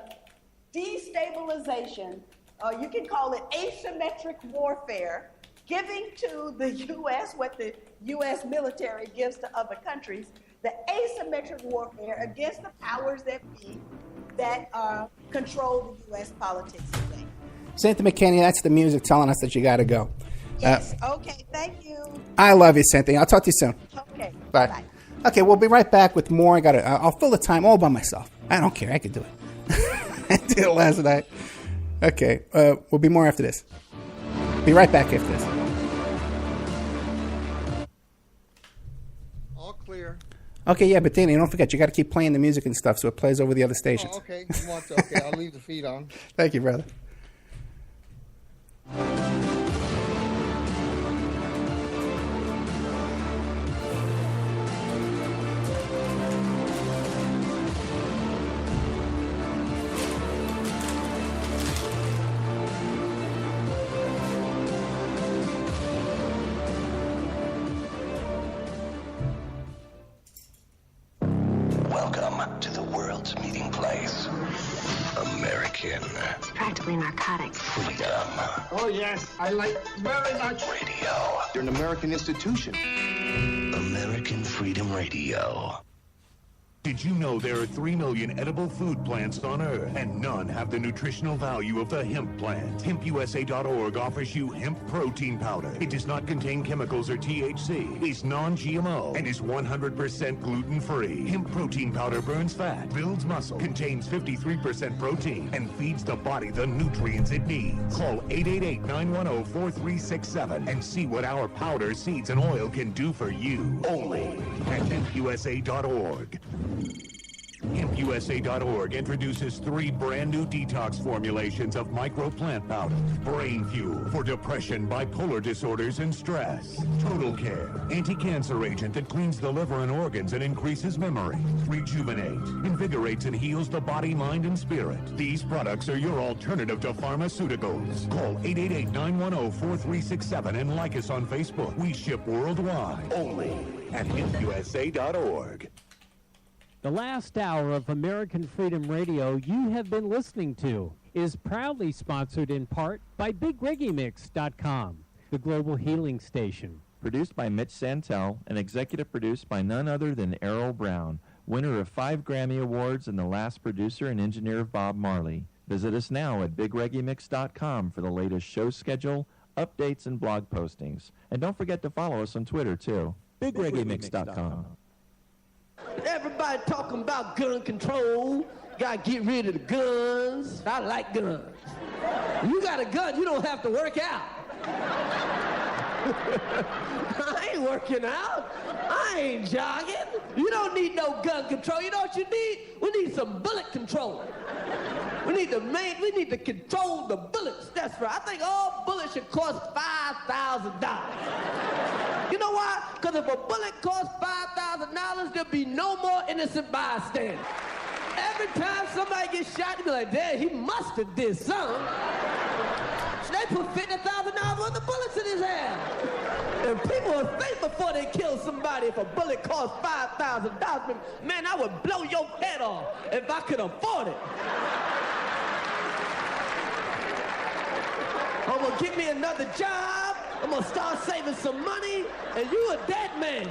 destabilization, or you can call it asymmetric warfare, giving to the U.S. what the U.S. military gives to other countries, the asymmetric warfare against the powers that be that control the U.S. politics today. Cynthia Mckinney, that's the music telling us that you got to go. Yes. Okay. Thank you. I love you, Cynthia. I'll talk to you soon. Okay. Bye. Bye. Okay, we'll be right back with more. I'll fill the time all by myself. I don't care. I can do it. I did it last night. Okay, we'll be more after this. Be right back after this. All clear. Okay, yeah, but Danny, don't forget, you got to keep playing the music and stuff so it plays over the other stations. Oh, okay. You want to? Okay, I'll leave the feed on. Thank you, brother. Welcome to the world's meeting place. American. It's practically narcotic. Freedom. Oh, yes, I like very much. Radio. You're an American institution. American Freedom Radio. Did you know there are 3 million edible food plants on Earth, and none have the nutritional value of the hemp plant? HempUSA.org offers you hemp protein powder. It does not contain chemicals or THC, is non-GMO, and is 100% gluten-free. Hemp protein powder burns fat, builds muscle, contains 53% protein, and feeds the body the nutrients it needs. Call 888-910-4367 and see what our powder, seeds, and oil can do for you. Only at HempUSA.org. HempUSA.org introduces 3 brand new detox formulations of micro plant powder. Brain Fuel for depression, bipolar disorders, and stress. Total Care, anti-cancer agent that cleans the liver and organs and increases memory. Rejuvenate, invigorates and heals the body, mind, and spirit. These products are your alternative to pharmaceuticals. Call 888-910-4367 and like us on Facebook. We ship worldwide. Only at HempUSA.org. The last hour of American Freedom Radio you have been listening to is proudly sponsored in part by BigReggaeMix.com, the global healing station. Produced by Mitch Santel and executive produced by none other than Errol Brown, winner of 5 Grammy Awards and the last producer and engineer of Bob Marley. Visit us now at BigReggaeMix.com for the latest show schedule, updates, and blog postings. And don't forget to follow us on Twitter, too. BigReggaeMix.com. Everybody talking about gun control. Gotta get rid of the guns. I like guns. You got a gun, you don't have to work out. I ain't working out. I ain't jogging. You don't need no gun control. You know what you need? We need some bullet control. We need to control the bullets. That's right. I think all bullets should cost $5,000. You know why? Because if a bullet costs $5,000, there'll be no more innocent bystanders. Every time somebody gets shot, you'll be like, damn, he must have did something. So they put $50,000 worth of bullets in his head. And people would think before they kill somebody, if a bullet costs $5,000, man, I would blow your head off if I could afford it. I'm gonna get me another job, I'm gonna start saving some money, and you a dead man.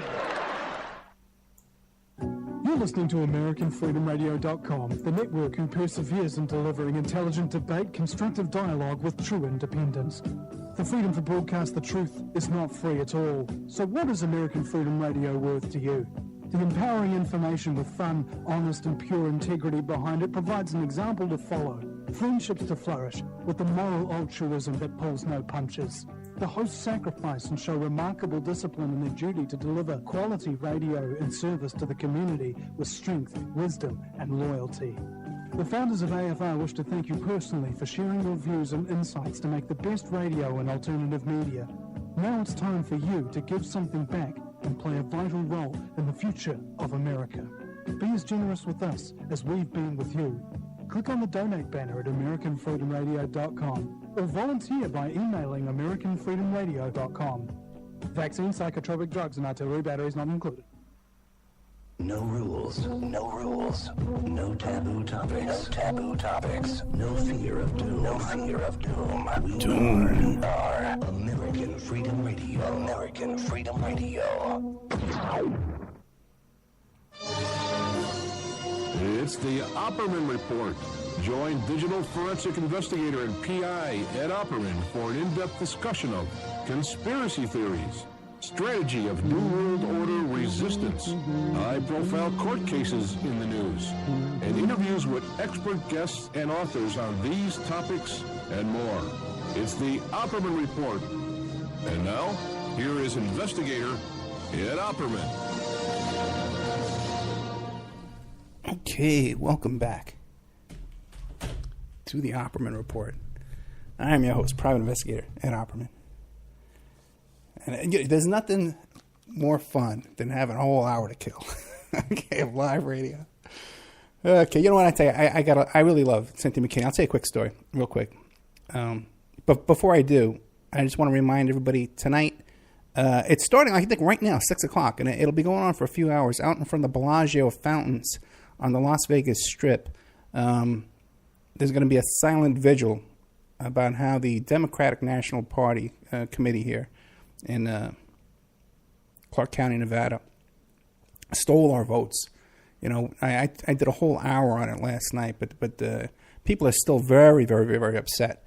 You're listening to AmericanFreedomRadio.com, the network who perseveres in delivering intelligent debate, constructive dialogue with true independence. The freedom to broadcast the truth is not free at all. So what is American Freedom Radio worth to you? The empowering information with fun, honest and pure integrity behind it provides an example to follow, friendships to flourish, with the moral altruism that pulls no punches. The hosts sacrifice and show remarkable discipline in their duty to deliver quality radio in service to the community with strength, wisdom and loyalty. The founders of AFR wish to thank you personally for sharing your views and insights to make the best radio and alternative media. Now it's time for you to give something back and play a vital role in the future of America. Be as generous with us as we've been with you. Click on the donate banner at AmericanFreedomRadio.com or volunteer by emailing AmericanFreedomRadio.com. Vaccine, psychotropic drugs, and artillery batteries not included. No rules, no rules, no taboo topics, no taboo topics, no fear of doom, no fear of doom. We are American Freedom Radio, American Freedom Radio. It's the Opperman Report. Join digital forensic investigator and PI Ed Opperman for an in-depth discussion of conspiracy theories, strategy of New World Order resistance, high-profile court cases in the news, and interviews with expert guests and authors on these topics and more. It's the Opperman Report. And now, here is investigator Ed Opperman. Okay, welcome back to the Opperman Report. I am your host, private investigator Ed Opperman. And there's nothing more fun than having a whole hour to kill. Okay, of live radio. Okay, you know what I tell you? I really love Cynthia Mckinney. I'll tell you a quick story, real quick. But before I do, I just want to remind everybody tonight. It's starting, I think, right now, 6 o'clock, and it'll be going on for a few hours out in front of the Bellagio Fountains on the Las Vegas Strip. There's going to be a silent vigil about how the Democratic National Party committee here in Clark County, Nevada, stole our votes. You know, I did a whole hour on it last night, but people are still very, very, very, very upset.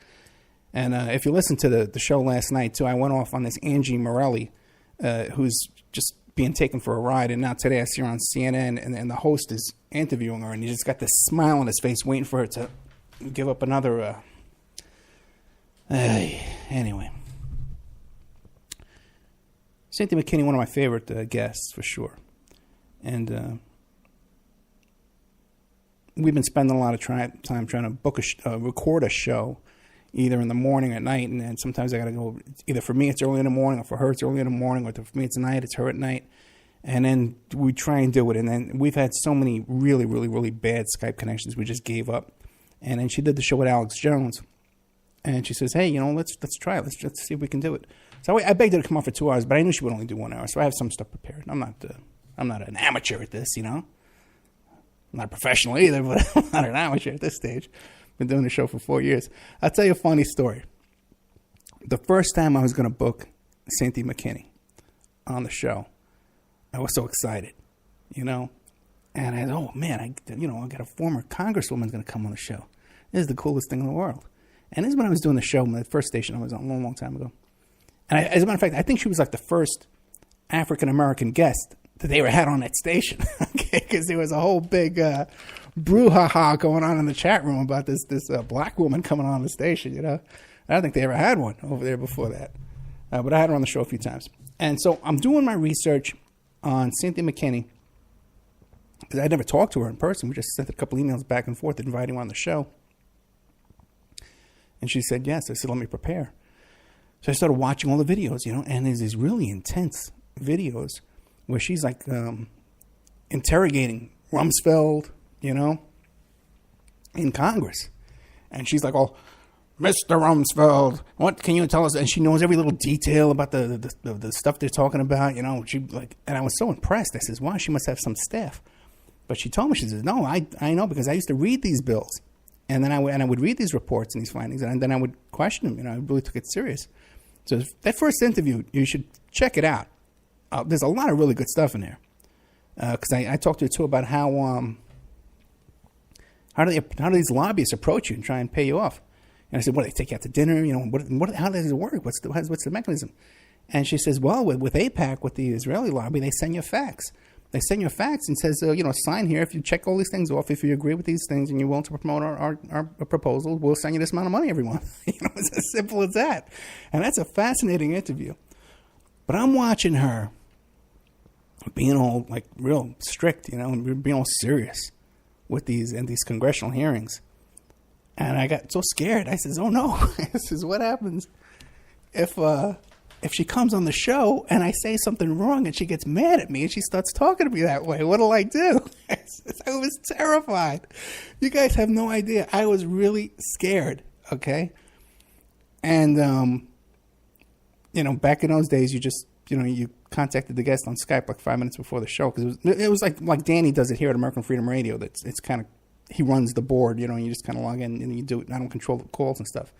And if you listen to the show last night, too, I went off on this Angie Morelli, who's just being taken for a ride. And now today I see her on CNN, and the host is interviewing her, and he just got this smile on his face waiting for her to give up another... Anyway. Cynthia Mckinney, one of my favorite guests, for sure. And we've been spending a lot of time trying to record a show, either in the morning or at night, and then sometimes I got to go, either for me it's early in the morning, or for her it's early in the morning, or for me it's night, it's her at night. And then we try and do it, and then we've had so many really, really, really bad Skype connections, we just gave up. And then she did the show with Alex Jones, and she says, hey, you know, let's try it, let's see if we can do it. So I begged her to come on for 2 hours, but I knew she would only do 1 hour, so I have some stuff prepared. I'm not an amateur at this, you know. I'm not a professional either, but I'm not an amateur at this stage. Been doing the show for 4 years. I'll tell you a funny story. The first time I was going to book Cynthia Mckinney on the show, I was so excited, you know. And I thought, oh man, I got a former Congresswoman going to come on the show. This is the coolest thing in the world. And this is when I was doing the show, the first station I was on a long, long time ago. And as a matter of fact, I think she was like the first African-American guest that they ever had on that station. Okay, because there was a whole big brouhaha going on in the chat room about this black woman coming on the station, you know. I don't think they ever had one over there before that. But I had her on the show a few times. And so I'm doing my research on Cynthia Mckinney, because I never talked to her in person. We just sent a couple emails back and forth inviting her on the show. And she said yes. I said, let me prepare. So I started watching all the videos, you know, and there's these really intense videos where she's like interrogating Rumsfeld, you know, in Congress. And she's like, oh, Mr. Rumsfeld, what can you tell us? And she knows every little detail about the stuff they're talking about, you know. And I was so impressed. I says, wow, she must have some staff. But she told me, she says, no, I know, because I used to read these bills. And then I would read these reports and these findings, and then I would question them. You know, I really took it serious. So that first interview, you should check it out. There's a lot of really good stuff in there. Because I talked to her too about how do these lobbyists approach you and try and pay you off? And I said, what, they take you out to dinner? You know, how does it work? What's the mechanism? And she says, well, with AIPAC, with the Israeli lobby, they send you a fax. They send you a fax and says, sign here if you check all these things off. If you agree with these things and you're willing to promote our proposal, we'll send you this amount of money every month. You know, it's as simple as that. And that's a fascinating interview. But I'm watching her being all like real strict, you know, and being all serious with these congressional hearings. And I got so scared. I says, oh no, this is what happens if she comes on the show and I say something wrong and she gets mad at me and she starts talking to me that way. What'll I do? I was terrified. You guys have no idea. I was really scared. Okay. And, back in those days, you just, you contacted the guest on Skype like 5 minutes before the show. Cause it was like Danny does it here at American Freedom Radio. It's kind of, he runs the board, and you just kind of log in and you do it. I don't control the calls and stuff.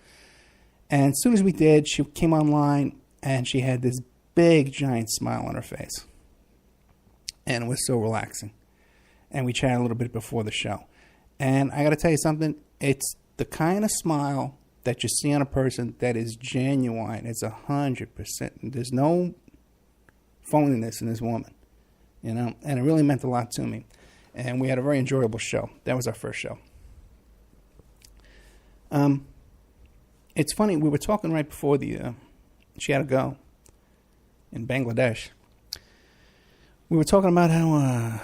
And as soon as we did, she came online and she had this big, giant smile on her face. And it was so relaxing. and we chatted a little bit before the show. And I got to tell you something. It's the kind of smile that you see on a person that is genuine. It's 100%. There's no phoniness in this woman, you know. And it really meant a lot to me. And we had a very enjoyable show. That was our first show. It's funny. We were talking right before she had to go in Bangladesh. We were talking about how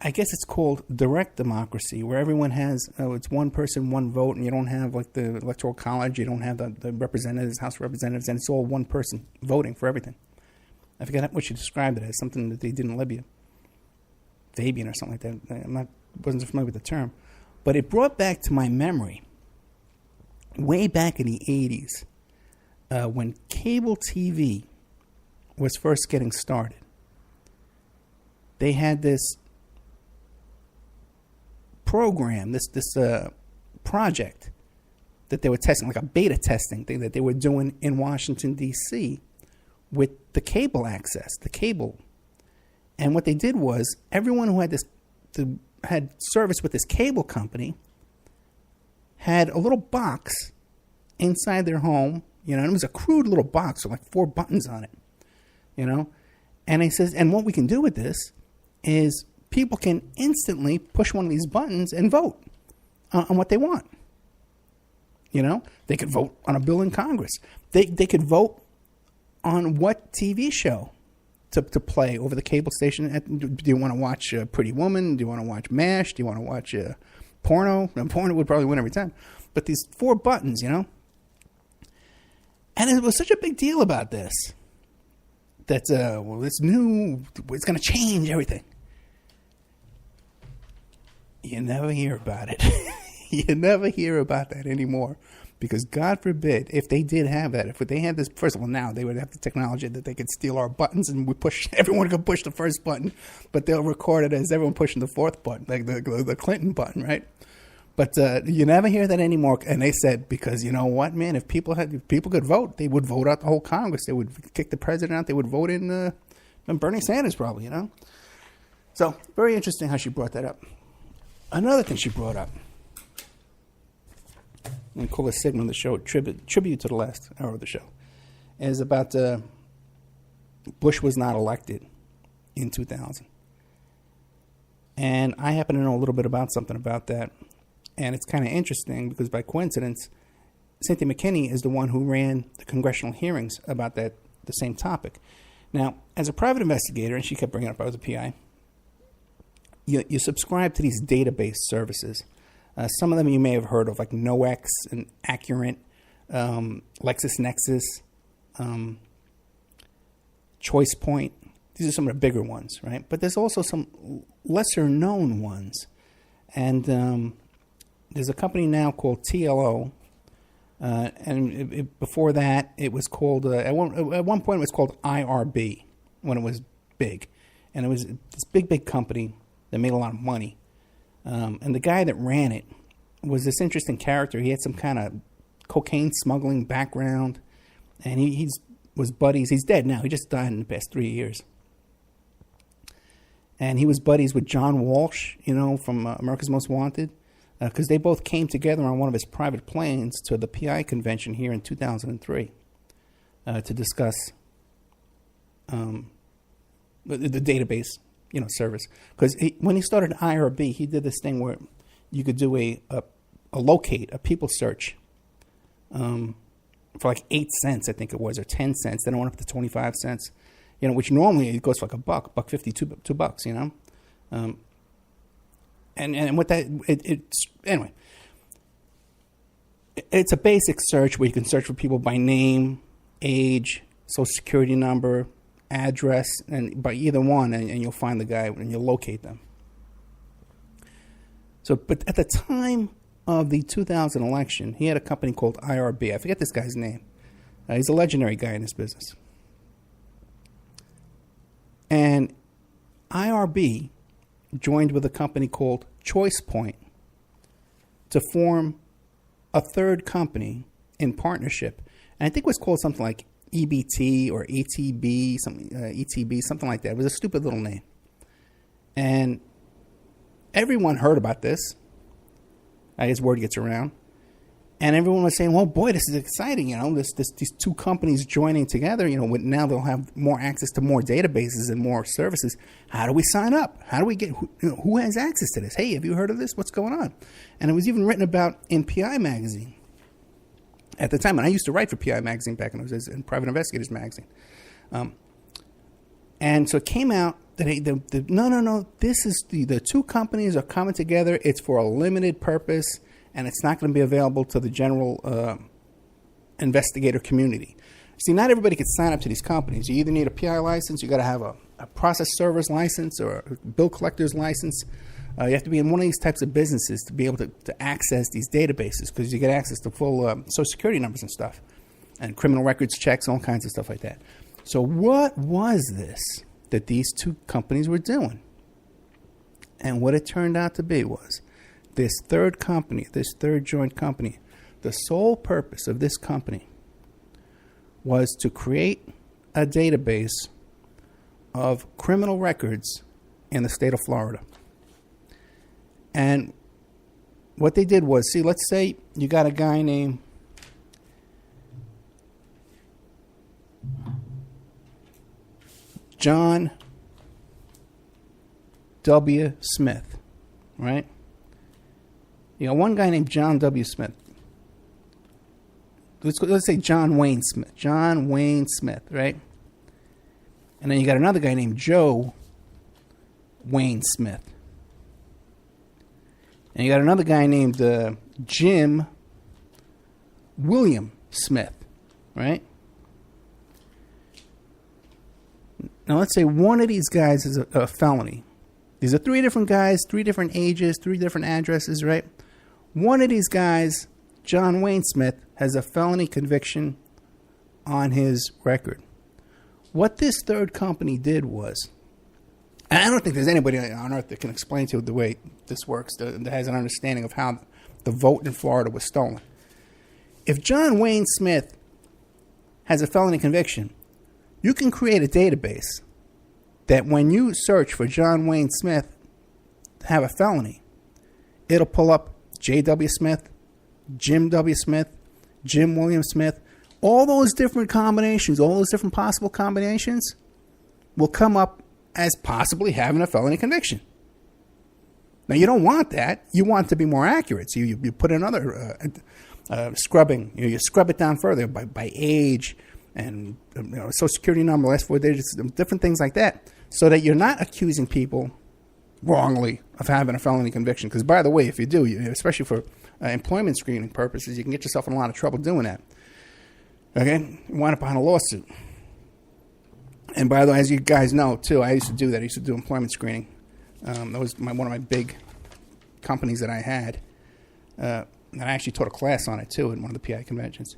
I guess it's called direct democracy, where everyone has it's one person, one vote, and you don't have like the electoral college. You don't have the representatives, House of Representatives, and it's all one person voting for everything. I forget what she described it as, something that they did in Libya, Fabian or something like that. Wasn't familiar with the term, but it brought back to my memory way back in the 80s when cable TV was first getting started. They had this program, this project that they were testing, like a beta testing thing that they were doing in Washington, D.C. with the cable access, the cable. And what they did was everyone who had service with this cable company had a little box inside their home, you know, and it was a crude little box with like 4 buttons on it, you know. And he says, and what we can do with this is people can instantly push one of these buttons and vote on what they want. You know, they could vote on a bill in Congress. They could vote on what TV show to play over the cable station. Do you want to watch Pretty Woman? Do you want to watch MASH? Do you want to watch porno? And porno would probably win every time. But these 4 buttons, you know. And it was such a big deal about this. That, it's new, it's going to change everything. You never hear about it. You never hear about that anymore. Because God forbid, if they did have that, if they had this, first of all, now they would have the technology that they could steal our buttons and everyone could push the first button, but they'll record it as everyone pushing the 4th button, like the Clinton button, right? But you never hear that anymore. And they said, because you know what, man, if people could vote, they would vote out the whole Congress. They would kick the president out. They would vote in Bernie Sanders probably, you know? So very interesting how she brought that up. Another thing she brought up, I'm going to call a segment of the show, tribute to the last hour of the show, is about Bush was not elected in 2000. And I happen to know a little bit about something about that. And it's kind of interesting because by coincidence, Cynthia Mckinney is the one who ran the congressional hearings about the same topic. Now, as a private investigator, and she kept bringing it up, I was a PI, you subscribe to these database services. Some of them you may have heard of, like NoX and Accurate, LexisNexis, ChoicePoint. These are some of the bigger ones, right? But there's also some lesser-known ones. And there's a company now called TLO, and before that, it was called, at one point it was called IRB, when it was big. And it was this big company that made a lot of money. And the guy that ran it was this interesting character. He had some kind of cocaine smuggling background, and he was buddies. He's dead now. He just died in the past 3 years. And he was buddies with John Walsh, you know, from America's Most Wanted, because they both came together on one of his private planes to the PI convention here in 2003 to discuss the database, you know, service. Because when he started IRB, he did this thing where you could do a locate, a people search, for like 8 cents, I think it was, or 10 cents. Then it went up to 25 cents, you know, which normally it goes for like $1.50, $2, you know. And with that, anyway, it's a basic search where you can search for people by name, age, social security number, address, and by either one, and you'll find the guy and you'll locate them. So, but at the time of the 2000 election, he had a company called IRB. I forget this guy's name. He's a legendary guy in this business. And IRB joined with a company called ChoicePoint to form a third company in partnership. And I think it was called something like EBT or ETB, something like that. It was a stupid little name. And everyone heard about this. I guess word gets around. And everyone was saying, well, boy, this is exciting. These two companies joining together, now they'll have more access to more databases and more services. How do we sign up? How do we get, who has access to this? Hey, have you heard of this? What's going on? And it was even written about in PI Magazine at the time. And I used to write for PI Magazine back when I was in Private Investigators Magazine. And so it came out that no, this is the two companies are coming together. It's for a limited purpose. And it's not going to be available to the general investigator community. See, not everybody can sign up to these companies. You either need a PI license, you got to have a process server's license or a bill collector's license. You have to be in one of these types of businesses to be able to access these databases, because you get access to full Social Security numbers and stuff, and criminal records checks, all kinds of stuff like that. So what was this that these two companies were doing? And what it turned out to be was, this third company, this third joint company, the sole purpose of this company was to create a database of criminal records in the state of Florida. And what they did was, let's say you got a guy named John W. Smith, right? You got one guy named John W. Smith. Let's say John Wayne Smith. John Wayne Smith, right? And then you got another guy named Joe Wayne Smith. And you got another guy named Jim William Smith, right? Now let's say one of these guys is a felony. These are three different guys, three different ages, three different addresses, right? One of these guys, John Wayne Smith, has a felony conviction on his record. What this third company did was, and I don't think there's anybody on earth that can explain to you the way this works, that has an understanding of how the vote in Florida was stolen. If John Wayne Smith has a felony conviction, you can create a database that when you search for John Wayne Smith to have a felony, it'll pull up J.W. Smith, Jim W. Smith, Jim William Smith. All those different combinations, all those different possible combinations will come up as possibly having a felony conviction. Now, you don't want that. You want it to be more accurate. So you put another scrubbing. You scrub it down further by age and Social Security number, last 4 digits, different things like that, so that you're not accusing people wrongly of having a felony conviction. Because, by the way, if you do, especially for employment screening purposes, you can get yourself in a lot of trouble doing that. Okay? You wind up behind a lawsuit. And by the way, as you guys know, too, I used to do that. I used to do employment screening. That was one of my big companies that I had. And I actually taught a class on it, too, in one of the PI conventions.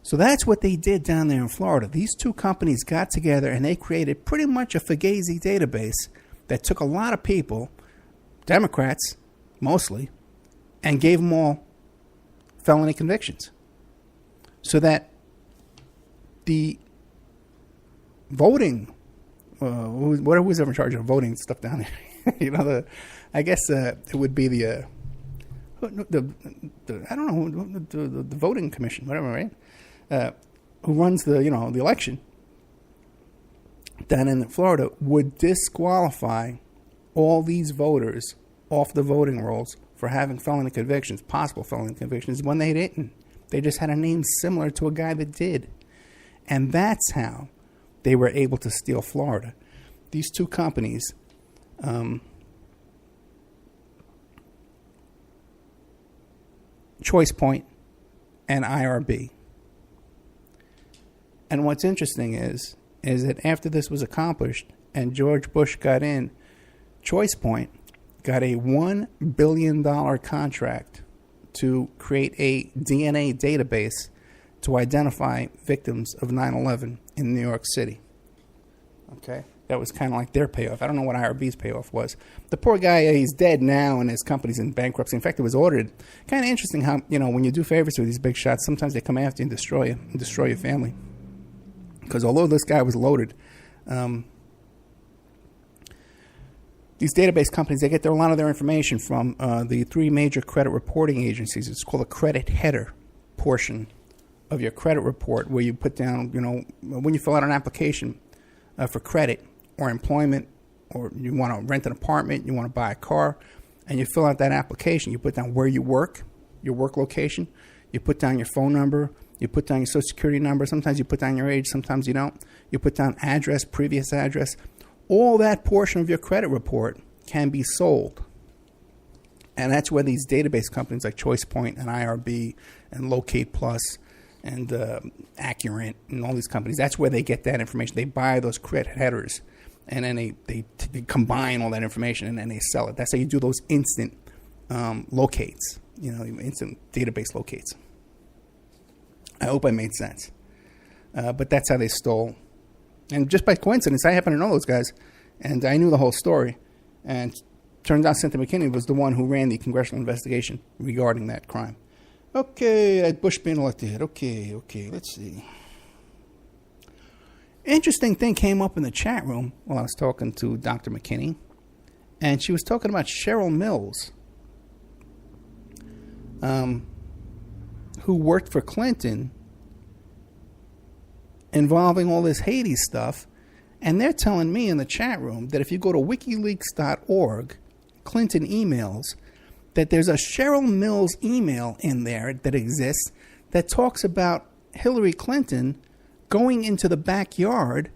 So that's what they did down there in Florida. These two companies got together and they created pretty much a Fugazi database that took a lot of people, Democrats mostly, and gave them all felony convictions. So that the voting, whatever was ever in charge of voting stuff down there, I guess it would be the voting commission, whatever, right? Who runs the election down in Florida would disqualify all these voters off the voting rolls for having felony convictions, possible felony convictions, when they didn't. They just had a name similar to a guy that did. And that's how they were able to steal Florida. These two companies, Choice Point and IRB. And what's interesting is that after this was accomplished and George Bush got in, Choice Point got a $1 billion contract to create a DNA database to identify victims of 9/11 in New York City. Okay? That was kind of like their payoff. I don't know what IRB's payoff was. The poor guy, he's dead now and his company's in bankruptcy. In fact, it was ordered. Kind of interesting how, when you do favors with these big shots, sometimes they come after you and destroy you and destroy your family. Because although this guy was loaded, these database companies, they get a lot of their information from the three major credit reporting agencies. It's called a credit header portion of your credit report, where you put down, when you fill out an application for credit or employment, or you want to rent an apartment, you want to buy a car, and you fill out that application. You put down where you work, your work location. You put down your phone number. You put down your social security number. Sometimes you put down your age. Sometimes you don't. You put down address, previous address. All that portion of your credit report can be sold. And that's where these database companies like ChoicePoint and IRB and Locate Plus and Accurate and all these companies, that's where they get that information. They buy those credit headers, and then they combine all that information, and then they sell it. That's how you do those instant locates, instant database locates. I hope I made sense. But that's how they stole. And just by coincidence, I happen to know those guys, and I knew the whole story. And turns out Cynthia Mckinney was the one who ran the congressional investigation regarding that crime. Okay, Bush being elected. Okay, let's see. Interesting thing came up in the chat room while I was talking to Dr. Mckinney, and she was talking about Cheryl Mills, who worked for Clinton, involving all this Haiti stuff. And they're telling me in the chat room that if you go to wikileaks.org, Clinton emails, that there's a Cheryl Mills email in there that exists that talks about Hillary Clinton going into the backyard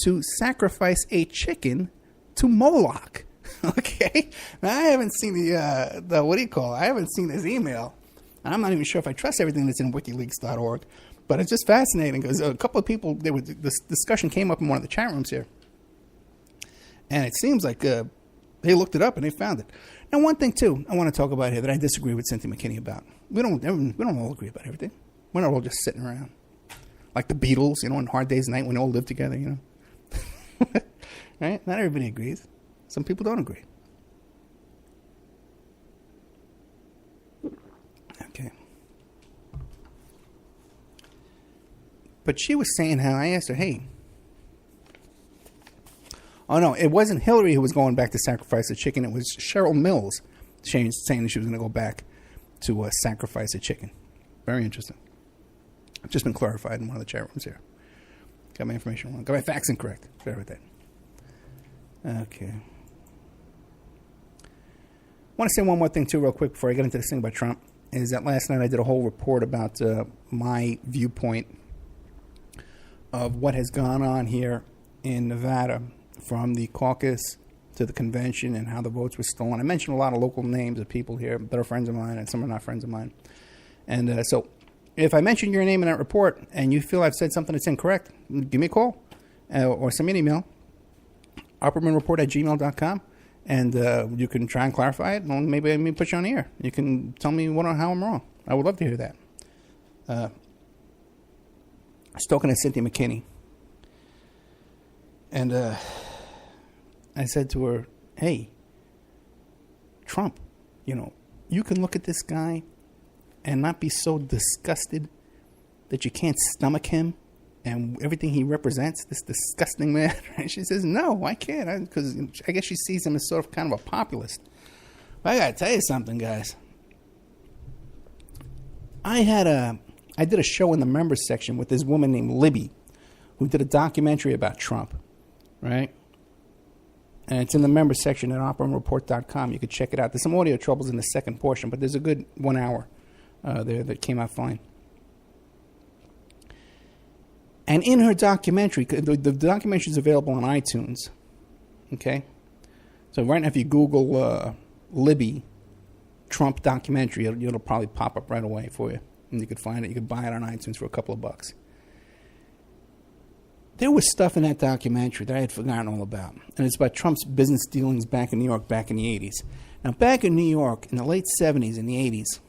to sacrifice a chicken to Moloch. Okay? Now, I haven't seen I haven't seen this email. And I'm not even sure if I trust everything that's in wikileaks.org. But it's just fascinating because a couple of people, this discussion came up in one of the chat rooms here. And it seems like they looked it up and they found it. Now, one thing, too, I want to talk about here that I disagree with Cynthia Mckinney about. We don't all agree about everything. We're not all just sitting around. Like the Beatles, on Hard Day's Night when they all lived together, Right? Not everybody agrees. Some people don't agree. Okay. But she was saying how I asked her, hey. Oh, no, it wasn't Hillary who was going back to sacrifice the chicken. It was Cheryl Mills saying that she was going to go back to sacrifice a chicken. Very interesting. It's just been clarified in one of the chat rooms here. Got my information wrong. Got my facts incorrect. Sorry about that. Okay. I want to say one more thing, too, real quick before I get into this thing about Trump. Is that last night I did a whole report about my viewpoint of what has gone on here in Nevada, from the caucus to the convention and how the votes were stolen. I mentioned a lot of local names of people here that are friends of mine, and some are not friends of mine. And so if I mention your name in that report and you feel I've said something that's incorrect, give me a call or send me an email, oppermanreport@gmail.com, and you can try and clarify it, and maybe I put you on the air. You can tell me how I'm wrong. I would love to hear that. I was talking to Cynthia Mckinney, and I said to her, hey, Trump, you can look at this guy and not be so disgusted that you can't stomach him and everything he represents, this disgusting man. And she says, no, I can't, because I guess she sees him as sort of kind of a populist. But I got to tell you something, guys. I did a show in the members section with this woman named Libby, who did a documentary about Trump, right? And it's in the members section at operaandreport.com. You could check it out. There's some audio troubles in the second portion, but there's a good 1 hour there that came out fine. And in her documentary, the documentary is available on iTunes, okay? So right now, if you Google Libby Trump documentary, it'll probably pop up right away for you. And you could find it. You could buy it on iTunes for a couple of bucks. There was stuff in that documentary that I had forgotten all about. And it's about Trump's business dealings back in New York back in the 80s. Now, back in New York in the late 70s and the 80s,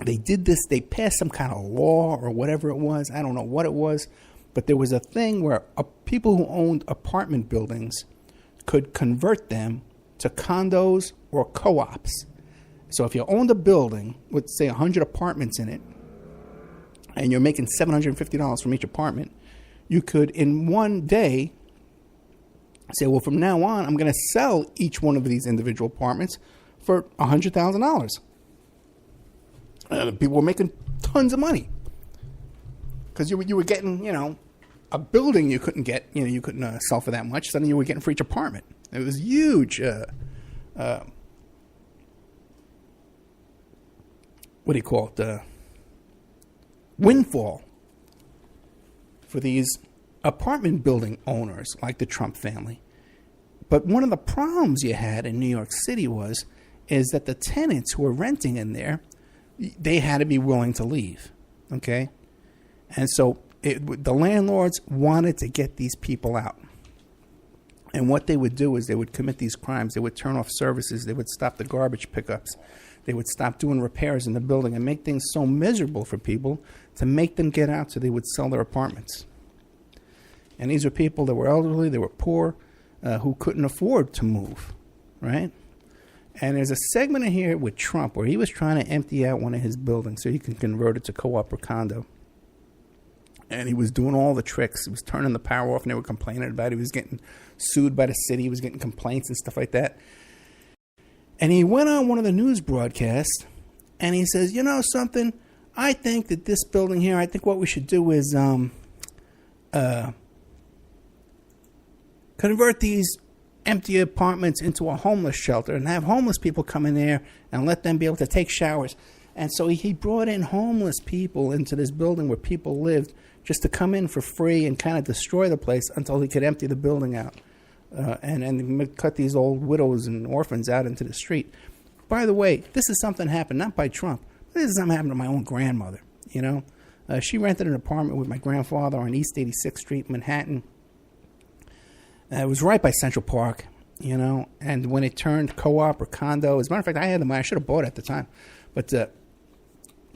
they did this. They passed some kind of law or whatever it was. I don't know what it was. But there was a thing where people who owned apartment buildings could convert them to condos or co-ops. So if you owned a building with, say, 100 apartments in it, and you're making $750 from each apartment, you could, in one day, say, well, from now on, I'm going to sell each one of these individual apartments for $100,000. People were making tons of money because you were getting, a building you couldn't get, you couldn't sell for that much. Suddenly you were getting for each apartment. It was huge. What do you call it? Windfall for these apartment building owners like the Trump family. But one of the problems you had in New York City is that the tenants who were renting in there, they had to be willing to leave, okay? And so the landlords wanted to get these people out. And what they would do is they would commit these crimes. They would turn off services. They would stop the garbage pickups. They would stop doing repairs in the building and make things so miserable for people to make them get out so they would sell their apartments. And these are people that were elderly, they were poor, who couldn't afford to move, right? And there's a segment in here with Trump where he was trying to empty out one of his buildings so he can convert it to co-op or condo. And he was doing all the tricks. He was turning the power off and they were complaining about it. He was getting sued by the city. He was getting complaints and stuff like that. And he went on one of the news broadcasts and he says, you know something? I think that this building here, I think what we should do is convert these empty apartments into a homeless shelter and have homeless people come in there and let them be able to take showers. And so he brought in homeless people into this building where people lived just to come in for free and kind of destroy the place until he could empty the building out. And cut these old widows and orphans out into the street. By the way, this is something that happened not by Trump. This is something that happened to my own grandmother, She rented an apartment with my grandfather on East 86th Street, Manhattan. It was right by Central Park, And when it turned co-op or condo, as a matter of fact, I had the money. I should have bought it at the time. But,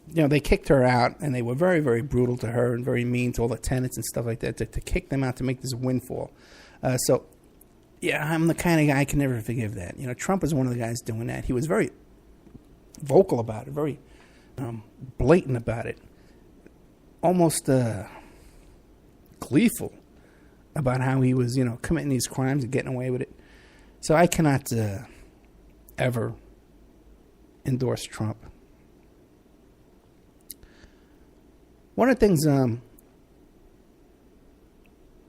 they kicked her out, and they were very, very brutal to her and very mean to all the tenants and stuff like that to kick them out to make this windfall. Yeah, I'm the kind of guy I can never forgive that. Trump is one of the guys doing that. He was very vocal about it, very blatant about it, almost gleeful about how he was, committing these crimes and getting away with it. So I cannot ever endorse Trump. One of the things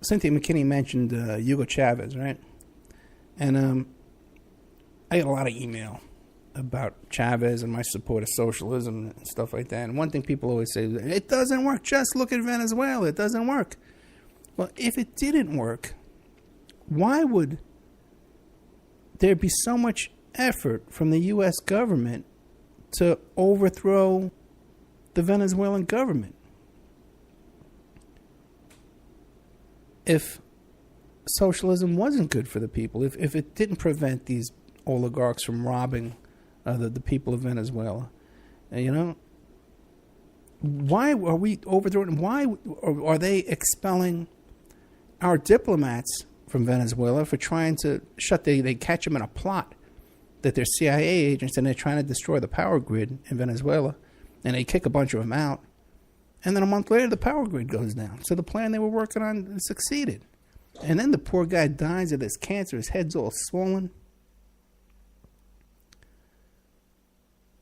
Cynthia McKinney mentioned Hugo Chavez, right? And I get a lot of email about Chavez and my support of socialism and stuff like that. And one thing people always say, it doesn't work. Just look at Venezuela. It doesn't work. Well, if it didn't work, why would there be so much effort from the U.S. government to overthrow the Venezuelan government? If socialism wasn't good for the people, if it didn't prevent these oligarchs from robbing the people of Venezuela, why are we overthrowing? Why are they expelling our diplomats from Venezuela for trying to they catch them in a plot that they're CIA agents and they're trying to destroy the power grid in Venezuela, and they kick a bunch of them out. And then a month later, the power grid goes down. So the plan they were working on succeeded. And then the poor guy dies of this cancer. His head's all swollen.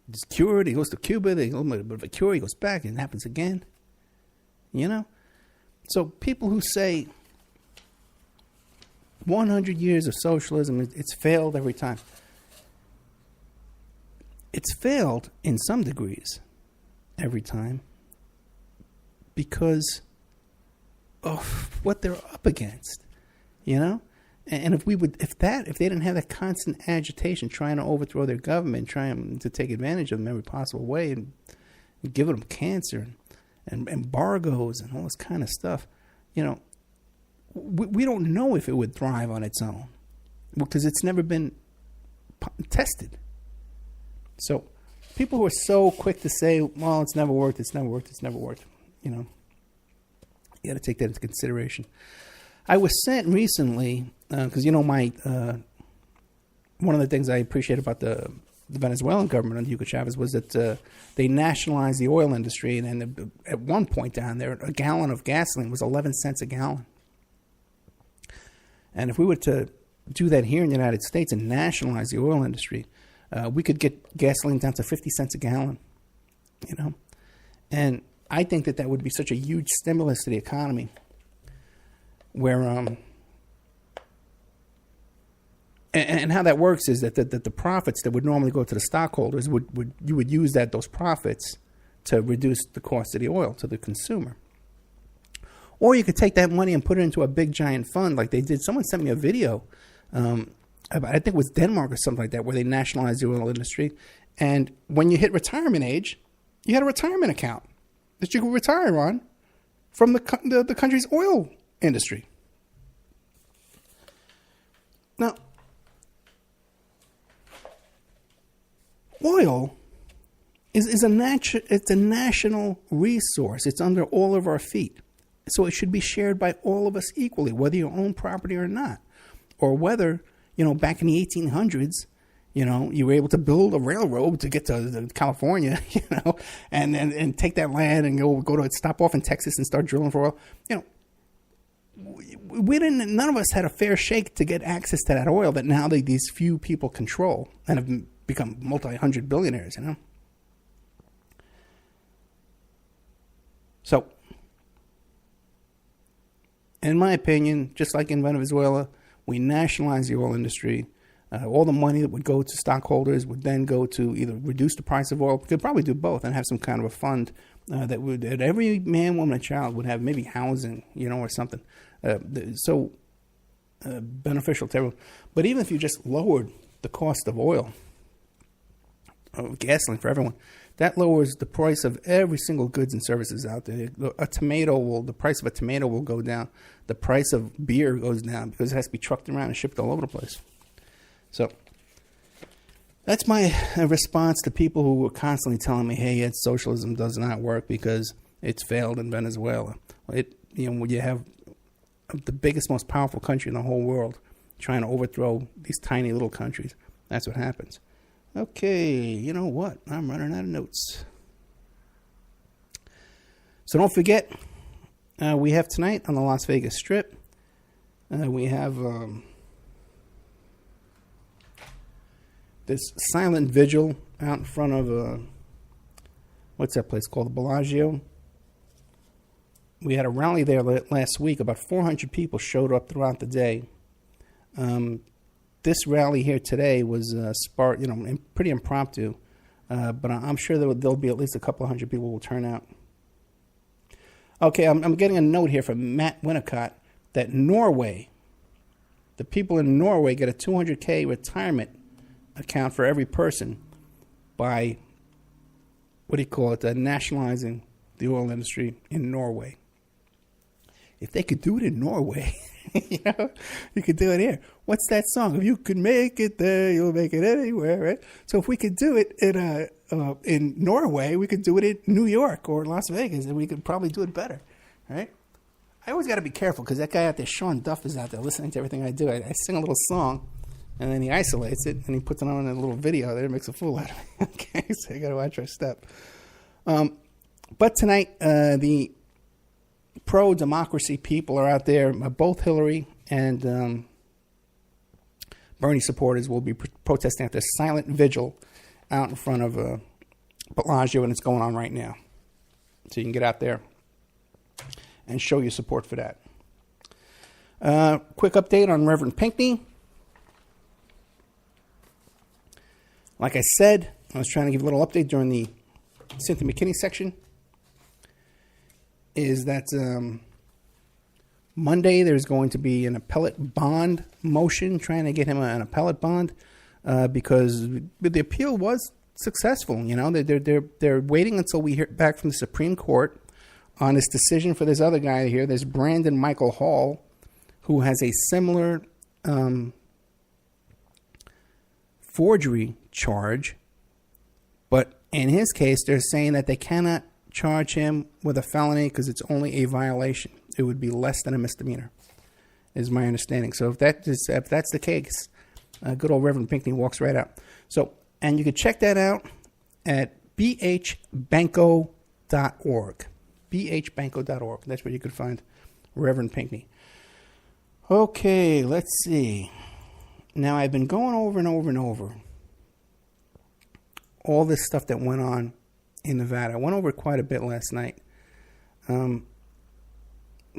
He's cured. He goes to Cuba. They get a little bit of a cure. He goes back and it happens again. So people who say 100 years of socialism, it's failed every time. It's failed in some degrees every time, because of what they're up against, and if they didn't have that constant agitation trying to overthrow their government, trying to take advantage of them every possible way, and giving them cancer and embargoes and all this kind of stuff, we don't know if it would thrive on its own, because it's never been tested. So people who are so quick to say, well, it's never worked, you got to take that into consideration. I was sent recently, because my one of the things I appreciate about the Venezuelan government under Hugo Chavez was that they nationalized the oil industry, and at one point down there, a gallon of gasoline was 11 cents a gallon. And if we were to do that here in the United States and nationalize the oil industry, we could get gasoline down to 50 cents a gallon, you know. And I think that would be such a huge stimulus to the economy, where and how that works is that the profits that would normally go to the stockholders you would use those profits to reduce the cost of the oil to the consumer. Or you could take that money and put it into a big giant fund like they did. Someone sent me a video, I think it was Denmark or something like that, where they nationalized the oil industry. And when you hit retirement age, you had a retirement account that you could retire on from the country's oil industry. Now, oil is a national resource. It's under all of our feet. So it should be shared by all of us equally, whether you own property or not. Or whether, back in the 1800s, you were able to build a railroad to get to California, and take that land and go to stop off in Texas and start drilling for oil. None of us had a fair shake to get access to that oil that now these few people control and have become multi-hundred billionaires, So, in my opinion, just like in Venezuela, we nationalized the oil industry. All the money that would go to stockholders would then go to either reduce the price of oil. We could probably do both and have some kind of a fund that every man, woman, and child would have, maybe housing, or something. Beneficial to everyone. But even if you just lowered the cost of oil, gasoline for everyone, that lowers the price of every single goods and services out there. The price of a tomato will go down. The price of beer goes down because it has to be trucked around and shipped all over the place. So that's my response to people who were constantly telling me, "Hey, socialism does not work because it's failed in Venezuela." When you have the biggest, most powerful country in the whole world trying to overthrow these tiny little countries, that's what happens. Okay, you know what? I'm running out of notes. So don't forget, we have tonight on the Las Vegas Strip, we have this silent vigil out in front of, what's that place called? The Bellagio. We had a rally there last week. About 400 people showed up throughout the day. This rally here today was pretty impromptu, but I'm sure there'll be at least a couple of hundred people who will turn out. Okay, I'm getting a note here from Matt Winnicott that Norway, the people in Norway get a $200K retirement account for every person by, nationalizing the oil industry in Norway. If they could do it in Norway, you could do it here. What's that song? If you could make it there, you'll make it anywhere, right? So if we could do it in Norway, we could do it in New York or Las Vegas, and we could probably do it better, right? I always got to be careful because that guy out there, Sean Duff, is out there listening to everything I do. I sing a little song, and then he isolates it, and he puts it on in a little video there and makes a fool out of me. Okay, so I got to watch our step. But tonight, the pro-democracy people are out there. Both Hillary and Bernie supporters will be protesting at this silent vigil out in front of Bellagio, and it's going on right now. So you can get out there and show your support for that. Quick update on Reverend Pinckney. Like I said, I was trying to give a little update during the Cynthia Mckinney section. Is that Monday there's going to be an appellate bond motion trying to get him an appellate bond because the appeal was successful. They're waiting until we hear back from the Supreme Court on this decision for this other guy here. There's Brandon Michael Hall, who has a similar forgery charge, but in his case they're saying that they cannot charge him with a felony because it's only a violation. It would be less than a misdemeanor, is my understanding. So if that's the case, good old Reverend Pinckney walks right out. So, and you can check that out at bhbanco.org. bhbanco.org. That's where you can find Reverend Pinckney. Okay, let's see. Now, I've been going over and over and over all this stuff that went on in Nevada. I went over it quite a bit last night. So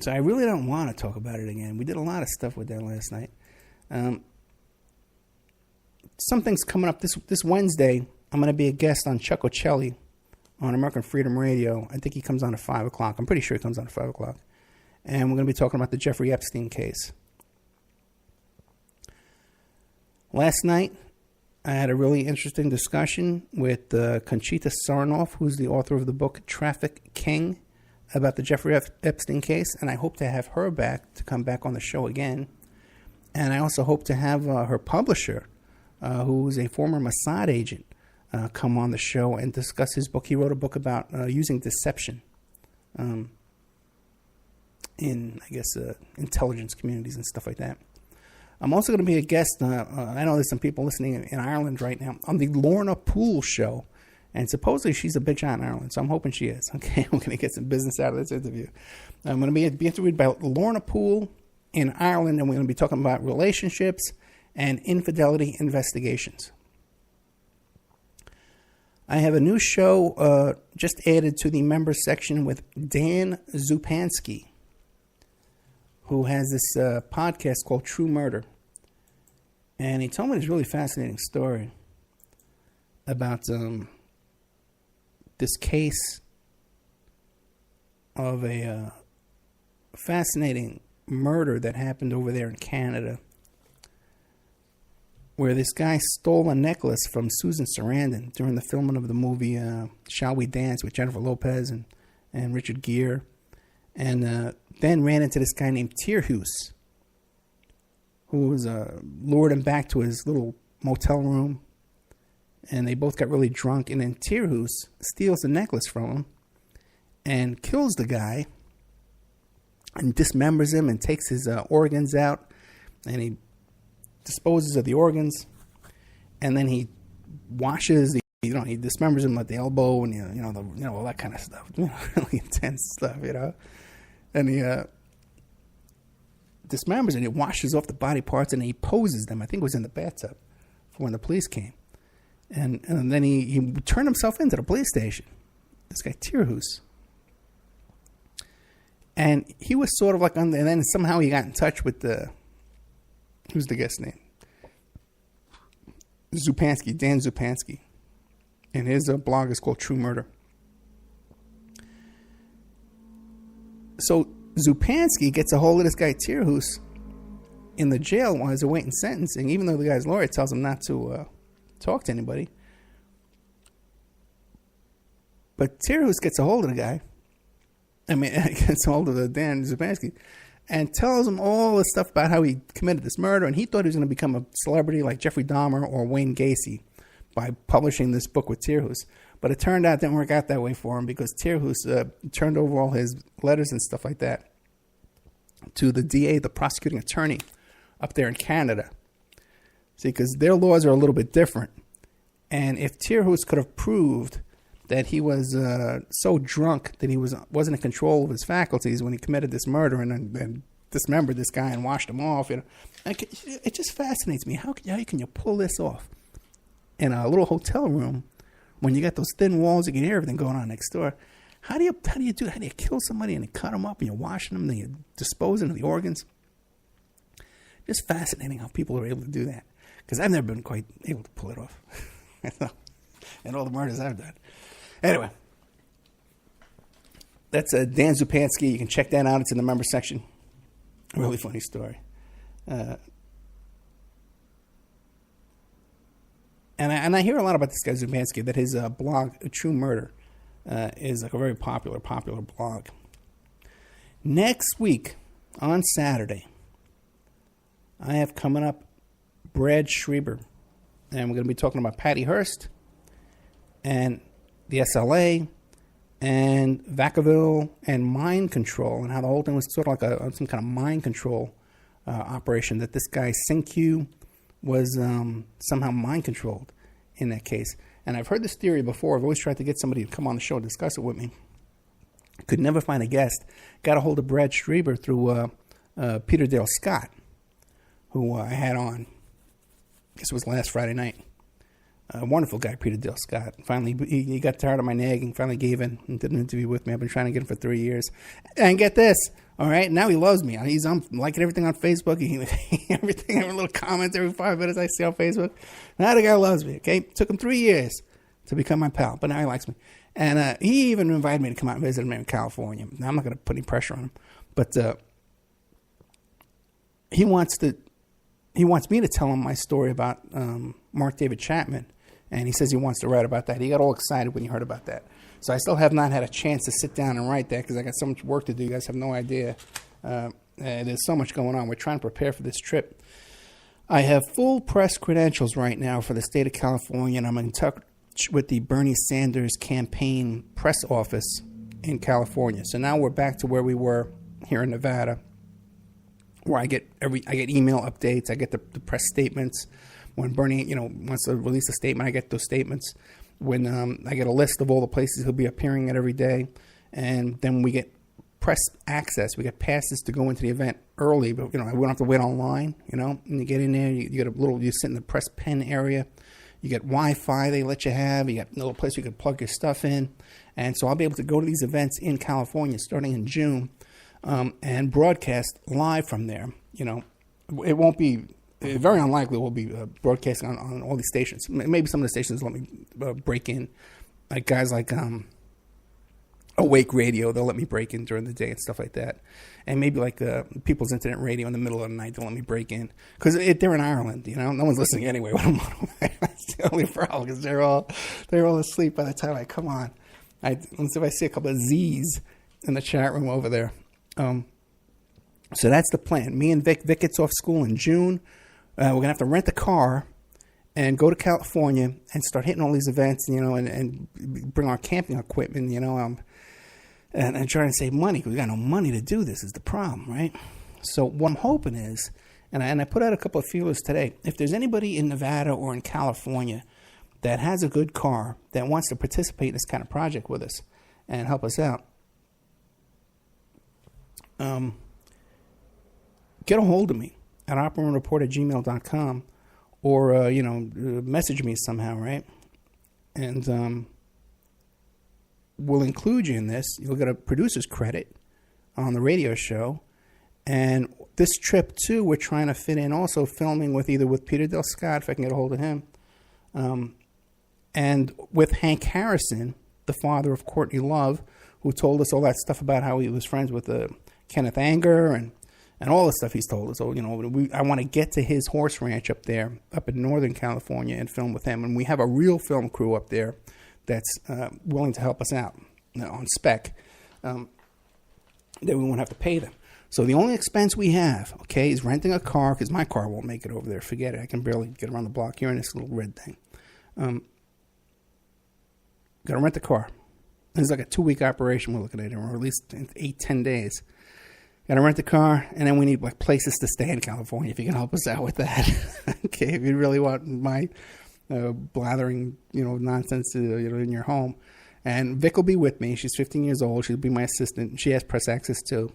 I really don't want to talk about it again. We did a lot of stuff with that last night. Something's coming up this Wednesday. I'm going to be a guest on Chuck Ocelli on American Freedom Radio. I think he comes on at 5 o'clock. I'm pretty sure he comes on at 5 o'clock. And we're going to be talking about the Jeffrey Epstein case. Last night, I had a really interesting discussion with Conchita Sarnoff, who's the author of the book Traffic King, about the Jeffrey Epstein case. And I hope to have her back to come back on the show again. And I also hope to have her publisher, who's a former Mossad agent, come on the show and discuss his book. He wrote a book about using deception in, I guess, intelligence communities and stuff like that. I'm also going to be a guest. I know there's some people listening in Ireland right now on the Lorna Poole show. And supposedly she's a big shot in Ireland, so I'm hoping she is. Okay, I'm going to get some business out of this interview. I'm going to be interviewed by Lorna Poole in Ireland, and we're going to be talking about relationships and infidelity investigations. I have a new show just added to the members section with Dan Zupansky, who has this podcast called True Murder. And he told me this really fascinating story about this case of a fascinating murder that happened over there in Canada, where this guy stole a necklace from Susan Sarandon during the filming of the movie Shall We Dance with Jennifer Lopez and Richard Gere. And then ran into this guy named Tierhuis, who was lured him back to his little motel room. And they both got really drunk. And then Tierhuis steals the necklace from him and kills the guy and dismembers him and takes his organs out. And he disposes of the organs. And then he washes he dismembers him at the elbow and all that kind of stuff. Really intense stuff, And he dismembers and he washes off the body parts and he poses them. I think it was in the bathtub for when the police came. And then he turned himself into the police station. This guy Tierhuis. And he was sort of like and then somehow he got in touch with who's the guest name? Zupansky, Dan Zupansky. And his blog is called True Murder. So Zupansky gets a hold of this guy Tierhuis in the jail while he's awaiting sentencing, even though the guy's lawyer tells him not to talk to anybody. But Tierhuis gets a hold of the guy. Gets a hold of Dan Zupansky and tells him all the stuff about how he committed this murder, and he thought he was going to become a celebrity like Jeffrey Dahmer or Wayne Gacy by publishing this book with Tierhuis. But it turned out it didn't work out that way for him because Tierhuis turned over all his letters and stuff like that to the DA, the prosecuting attorney, up there in Canada. See, because their laws are a little bit different. And if Tierhuis could have proved that he was so drunk that he wasn't in control of his faculties when he committed this murder and dismembered this guy and washed him off, it just fascinates me. How can you pull this off in a little hotel room when you got those thin walls? You can hear everything going on next door. How do you do that? How do you kill somebody and you cut them up and you're washing them and you're disposing of the organs? Just fascinating how people are able to do that. Because I've never been quite able to pull it off. And all the murders I've done. Anyway. That's Dan Zupansky. You can check that out. It's in the member section. Really funny story. And I hear a lot about this guy Zupansky, that his blog, True Murder, is like a very popular blog. Next week, on Saturday, I have coming up Brad Schreiber. And we're going to be talking about Patty Hearst and the SLA and Vacaville and mind control and how the whole thing was sort of like some kind of mind control operation, that this guy Sinkyu was somehow mind controlled in that case. And I've heard this theory before. I've always tried to get somebody to come on the show and discuss it with me. Could never find a guest. Got a hold of Brad Schreiber through Peter Dale Scott, who I had on, I guess it was last Friday night. A wonderful guy, Peter Dale Scott. Finally, he got tired of my nagging, finally gave in and did an interview with me. I've been trying to get him for 3 years. And get this, all right? Now he loves me. He's liking everything on Facebook. Everything, every little comment every 5 minutes I see on Facebook. Now the guy loves me, okay? It took him 3 years to become my pal, but now he likes me. And he even invited me to come out and visit him in California. Now, I'm not going to put any pressure on him, but he wants me to tell him my story about Mark David Chapman, and he says he wants to write about that. He got all excited when he heard about that. So I still have not had a chance to sit down and write that because I got so much work to do. You guys have no idea. There's so much going on. We're trying to prepare for this trip. I have full press credentials right now for the state of California, and I'm in touch with the Bernie Sanders campaign press office in California. So now we're back to where we were here in Nevada, where I get email updates, I get the press statements. When Bernie, wants to release a statement, I get those statements. When I get a list of all the places he'll be appearing at every day, and then we get press access. We get passes to go into the event early, but we don't have to wait online. And you get in there, you get you sit in the press pen area. You get Wi-Fi they let you have. You got a little place you can plug your stuff in, and so I'll be able to go to these events in California starting in June. And broadcast live from there. It won't be, very unlikely we'll be broadcasting on all these stations. Maybe some of the stations let me break in, like guys like Awake Radio, they'll let me break in during the day and stuff like that. And maybe like People's Internet Radio in the middle of the night, they'll let me break in. Because they're in Ireland, no one's listening anyway when I'm on away. That's the only problem, because they're all asleep by the time I come on. Let's see if I see a couple of Z's in the chat room over there. So that's the plan. Me and Vic gets off school in June. We're going to have to rent a car and go to California and start hitting all these events, and bring our camping equipment, and trying to save money, because we got no money to do this is the problem, right? So what I'm hoping is, and I put out a couple of feelers today, if there's anybody in Nevada or in California that has a good car that wants to participate in this kind of project with us and help us out, get a hold of me at operamanreport@gmail.com, or message me somehow, right? And we'll include you in this. You'll get a producer's credit on the radio show. And this trip too, we're trying to fit in also filming with Peter Dale Scott, if I can get a hold of him, and with Hank Harrison, the father of Courtney Love, who told us all that stuff about how he was friends with Kenneth Anger and all the stuff he's told us. So, I want to get to his horse ranch up there, up in Northern California, and film with him. And we have a real film crew up there that's willing to help us out on spec, that we won't have to pay them. So the only expense we have, okay, is renting a car, because my car won't make it over there. Forget it. I can barely get around the block here in this little red thing. Got to rent the car. It's like a 2-week operation we're looking at, or at least 8-10 days. Got to rent the car, and then we need places to stay in California, if you can help us out with that. Okay, if you really want my blathering, nonsense, in your home. And Vic will be with me. She's 15 years old. She'll be my assistant. She has press access too.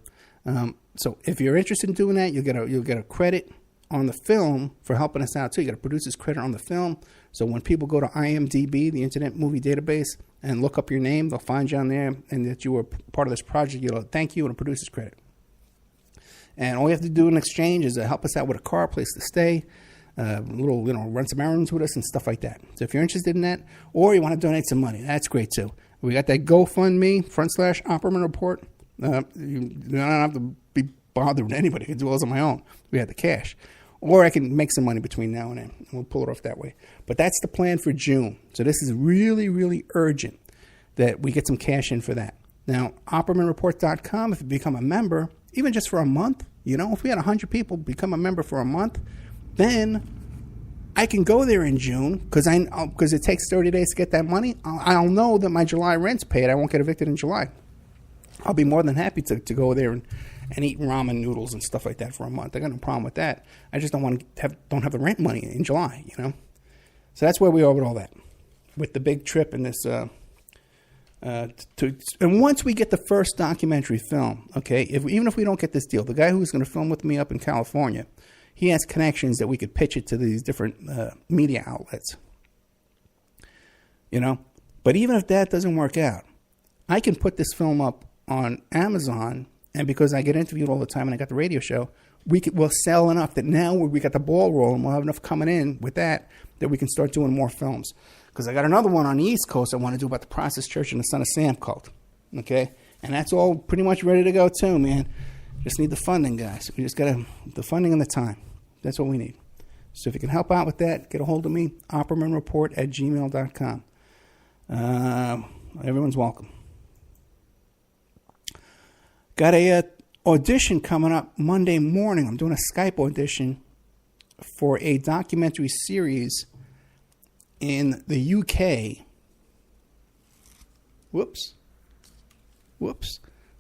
So if you're interested in doing that, you'll get a credit on the film for helping us out too. You get a producer's credit on the film. So when people go to IMDb, the Internet Movie Database, and look up your name, they'll find you on there, and that you were part of this project. You'll thank you and a producer's credit. And all you have to do in exchange is help us out with a car, a place to stay, run some errands with us and stuff like that. So if you're interested in that, or you want to donate some money, that's great too. We got that GoFundMe /Opperman Report. You don't have to be bothered with anybody. I can do all this on my own. We have the cash. Or I can make some money between now and then, and we'll pull it off that way. But that's the plan for June. So this is really, really urgent that we get some cash in for that. Now, OppermanReport.com, if you become a member, even just for a month, if we had 100 people become a member for a month, then I can go there in June, because it takes 30 days to get that money. I'll know that my July rent's paid. I won't get evicted in July. I'll be more than happy to go there and eat ramen noodles and stuff like that for a month. I got no problem with that. I just don't have the rent money in July, So that's where we are with all that. With the big trip and this And once we get the first documentary film, okay, even if we don't get this deal, the guy who's going to film with me up in California, he has connections that we could pitch it to these different media outlets. You know? But even if that doesn't work out, I can put this film up on Amazon, and because I get interviewed all the time and I got the radio show, we'll sell enough that now we got the ball rolling, we'll have enough coming in with that we can start doing more films. Because I got another one on the East Coast I want to do about the Process Church and the Son of Sam cult. Okay? And that's all pretty much ready to go too, man. Just need the funding, guys. We just got the funding and the time. That's what we need. So if you can help out with that, get a hold of me, oppermanreport@gmail.com. Everyone's welcome. Got a audition coming up Monday morning. I'm doing a Skype audition for a documentary series in the UK. Whoops.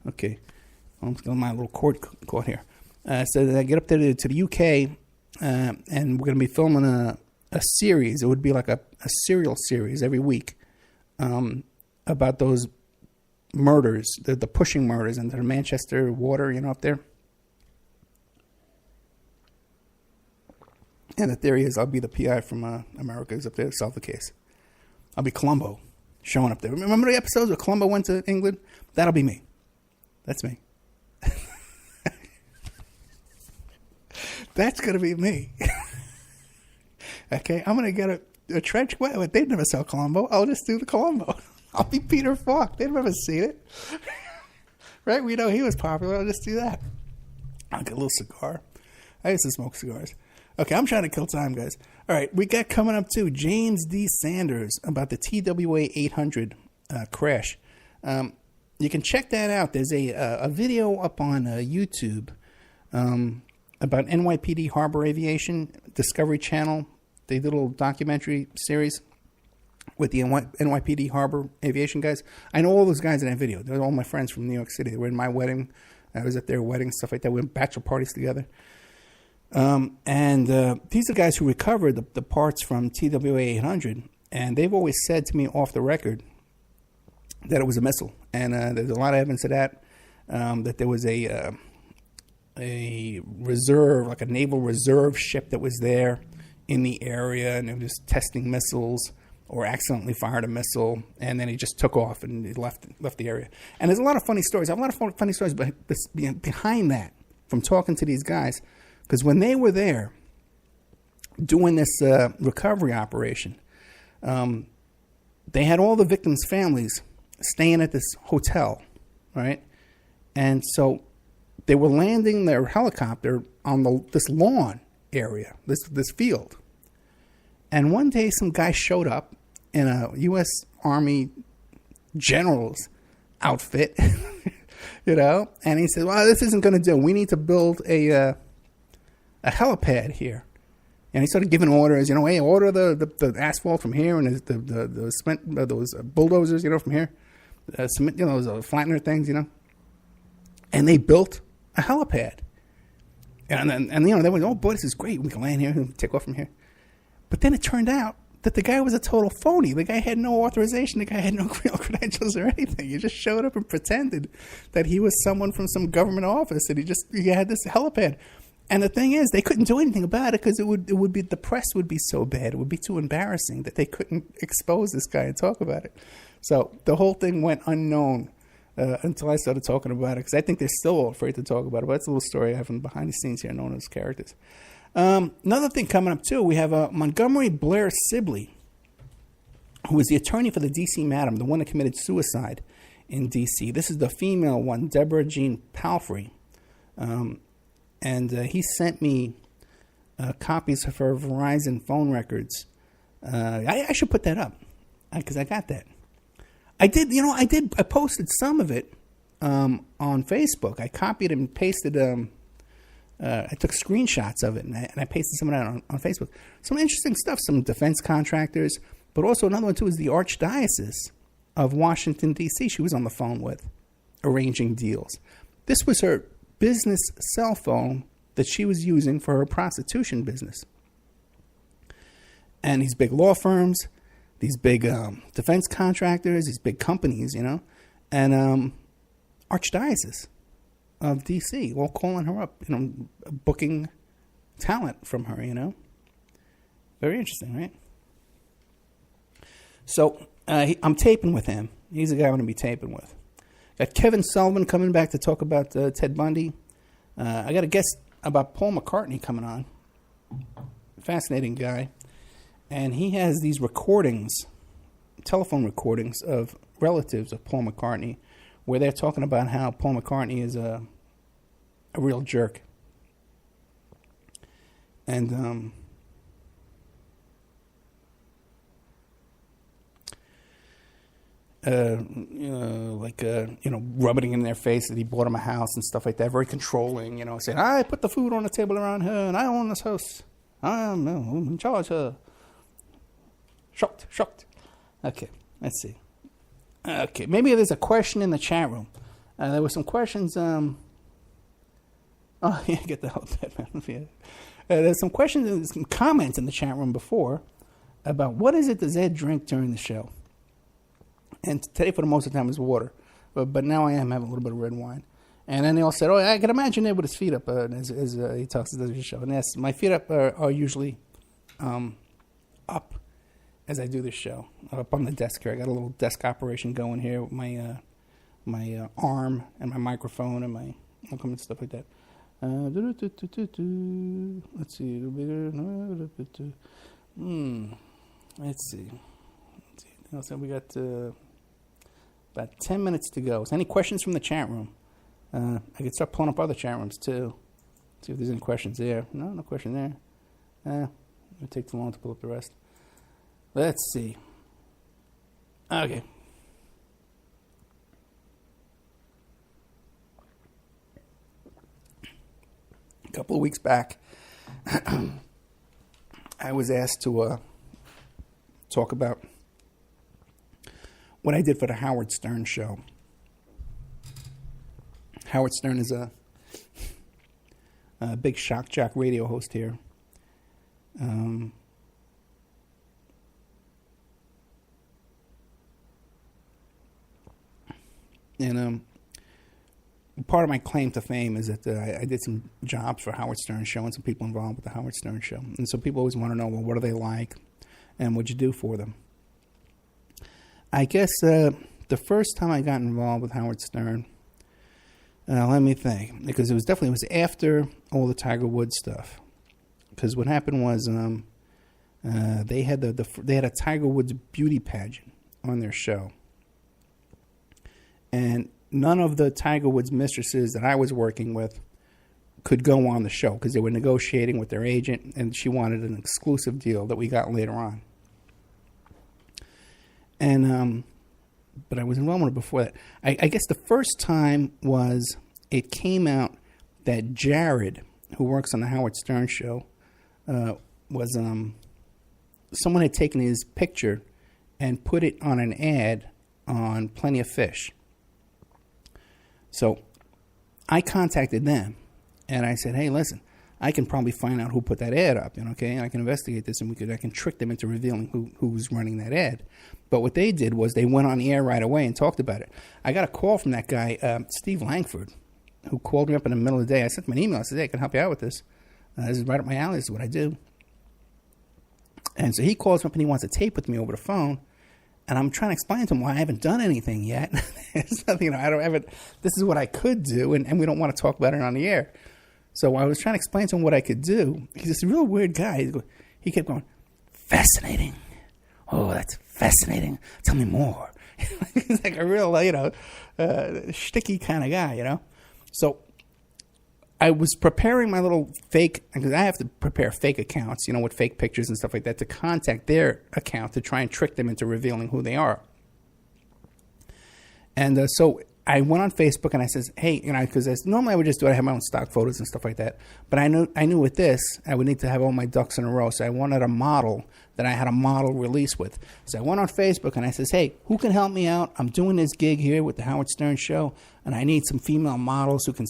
Okay. I'm got my little cord caught here. So I get up there to the UK, and we're going to be filming a series. It would be like a serial series every week about those murders, the pushing murders in the Manchester water, up there. And the theory is I'll be the PI from America's up there to solve the case. I'll be Columbo showing up there. Remember the episodes where Columbo went to England? That'll be me. That's me. That's going to be me. Okay, I'm going to get a trench coat. They'd never sell Columbo. I'll just do the Columbo. I'll be Peter Falk. They've never seen it. Right? We know he was popular. I'll just do that. I'll get a little cigar. I used to smoke cigars. Okay, I'm trying to kill time, guys. All right, we got coming up, too, James D. Sanders about the TWA 800 crash. You can check that out. There's a video up on YouTube about NYPD Harbor Aviation, Discovery Channel. They did a little documentary series with the NYPD Harbor Aviation guys. I know all those guys in that video. They're all my friends from New York City. They were in my wedding. I was at their wedding, stuff like that. We went bachelor parties together. And these are guys who recovered the parts from TWA 800. And they've always said to me off the record that it was a missile. And there's a lot of evidence of that, that there was a reserve, like a naval reserve ship that was there in the area, and it was testing missiles or accidentally fired a missile, and then he just took off and he left the area. And there's a lot of funny stories. I have a lot of funny stories behind that from talking to these guys, because when they were there doing this recovery operation, they had all the victims' families staying at this hotel, right? And so they were landing their helicopter on this lawn area, this field. And one day some guy showed up in a U.S. Army general's outfit, and he said, well, this isn't going to do. We need to build a helipad here. And he started giving orders, hey, order the asphalt from here, and the cement, those bulldozers, from here, cement, those flattener things, And they built a helipad. And they went, oh boy, this is great. We can land here and take off from here. But then it turned out that the guy was a total phony. The guy had no authorization. The guy had no real credentials or anything. He just showed up and pretended that he was someone from some government office, and he had this helipad. And the thing is, they couldn't do anything about it because it would be, the press would be so bad. It would be too embarrassing that they couldn't expose this guy and talk about it. So the whole thing went unknown until I started talking about it, because I think they're still afraid to talk about it. But that's a little story I have from behind the scenes here, known as characters. Another thing coming up, too, we have Montgomery Blair Sibley, who was the attorney for the D.C. madam, the one that committed suicide in D.C. This is the female one, Deborah Jean Palfrey. And he sent me copies of her Verizon phone records. I should put that up, because I got that. I posted some of it on Facebook. I copied and pasted. I took screenshots of it, and I pasted some of that on Facebook. Some interesting stuff, some defense contractors, but also another one, too, is the Archdiocese of Washington, D.C. she was on the phone with, arranging deals. This was her business cell phone that she was using for her prostitution business. And these big law firms, these big defense contractors, these big companies, you know, and Archdiocese of D.C. all calling her up, you know, booking talent from her, you know. Very interesting, right? So I'm taping with him. He's the guy I'm going to be taping with. Got Kevin Sullivan coming back to talk about Ted Bundy. I got a guest about Paul McCartney coming on. Fascinating guy. And he has these recordings, telephone recordings of relatives of Paul McCartney, where they're talking about how Paul McCartney is a real jerk. And rubbing in their face that he bought him a house and stuff like that. Very controlling, you know, saying, I put the food on the table around her and I own this house. I'm in charge of her. Shocked. Okay, let's see. Okay, maybe there's a question in the chat room. There were some questions. Get the hell out of bed, man. There's some questions and some comments in the chat room before about what is it does Ed drink during the show. And today, for the most of the time, is water. But now I am having a little bit of red wine. And then they all said, I can imagine Ed with his feet up as he talks to the show. And yes, my feet up are usually up as I do this show. Up on the desk here. I got a little desk operation going here with my arm and my microphone and my stuff like that. Let's see. Let's see. So we got about 10 minutes to go. So any questions from the chat room? I could start pulling up other chat rooms too. See if there's any questions there. No question there. It'll take too long to pull up the rest. Let's see. Okay. A couple of weeks back, I was asked to talk about what I did for the Howard Stern show. Howard Stern is a big shock jock radio host here. And part of my claim to fame is that I did some jobs for Howard Stern show and some people involved with the Howard Stern show. And so people always want to know, well, what are they like and what'd you do for them? I guess the first time I got involved with Howard Stern, let me think, because it was after all the Tiger Woods stuff. Because what happened was they had a Tiger Woods beauty pageant on their show, and none of the Tiger Woods mistresses that I was working with could go on the show because they were negotiating with their agent, and she wanted an exclusive deal that we got later on. And but I was involved with it before that. I guess the first time was it came out that Jared, who works on the Howard Stern show, was someone had taken his picture and put it on an ad on Plenty of Fish. So I contacted them and I said, hey, listen, I can probably find out who put that ad up, okay? And I can investigate this and I can trick them into revealing who's running that ad. But what they did was they went on the air right away and talked about it. I got a call from that guy, Steve Langford, who called me up in the middle of the day. I sent him an email. I said, hey, I can help you out with this. This is right up my alley. This is what I do. And so he calls me up and he wants to tape with me over the phone. And I'm trying to explain to him why I haven't done anything yet. It's nothing, I don't have it. This is what I could do, and we don't want to talk about it on the air. So I was trying to explain to him what I could do. He's this real weird guy. He kept going, fascinating. Oh, that's fascinating. Tell me more. He's like a real, shticky kind of guy, So I was preparing my little fake, because I have to prepare fake accounts, with fake pictures and stuff like that, to contact their account to try and trick them into revealing who they are. And so I went on Facebook and I says, hey, because normally I would just do it. I have my own stock photos and stuff like that. But I knew with this, I would need to have all my ducks in a row. So I wanted a model that I had a model release with. So I went on Facebook and I says, hey, who can help me out? I'm doing this gig here with the Howard Stern show, and I need some female models who can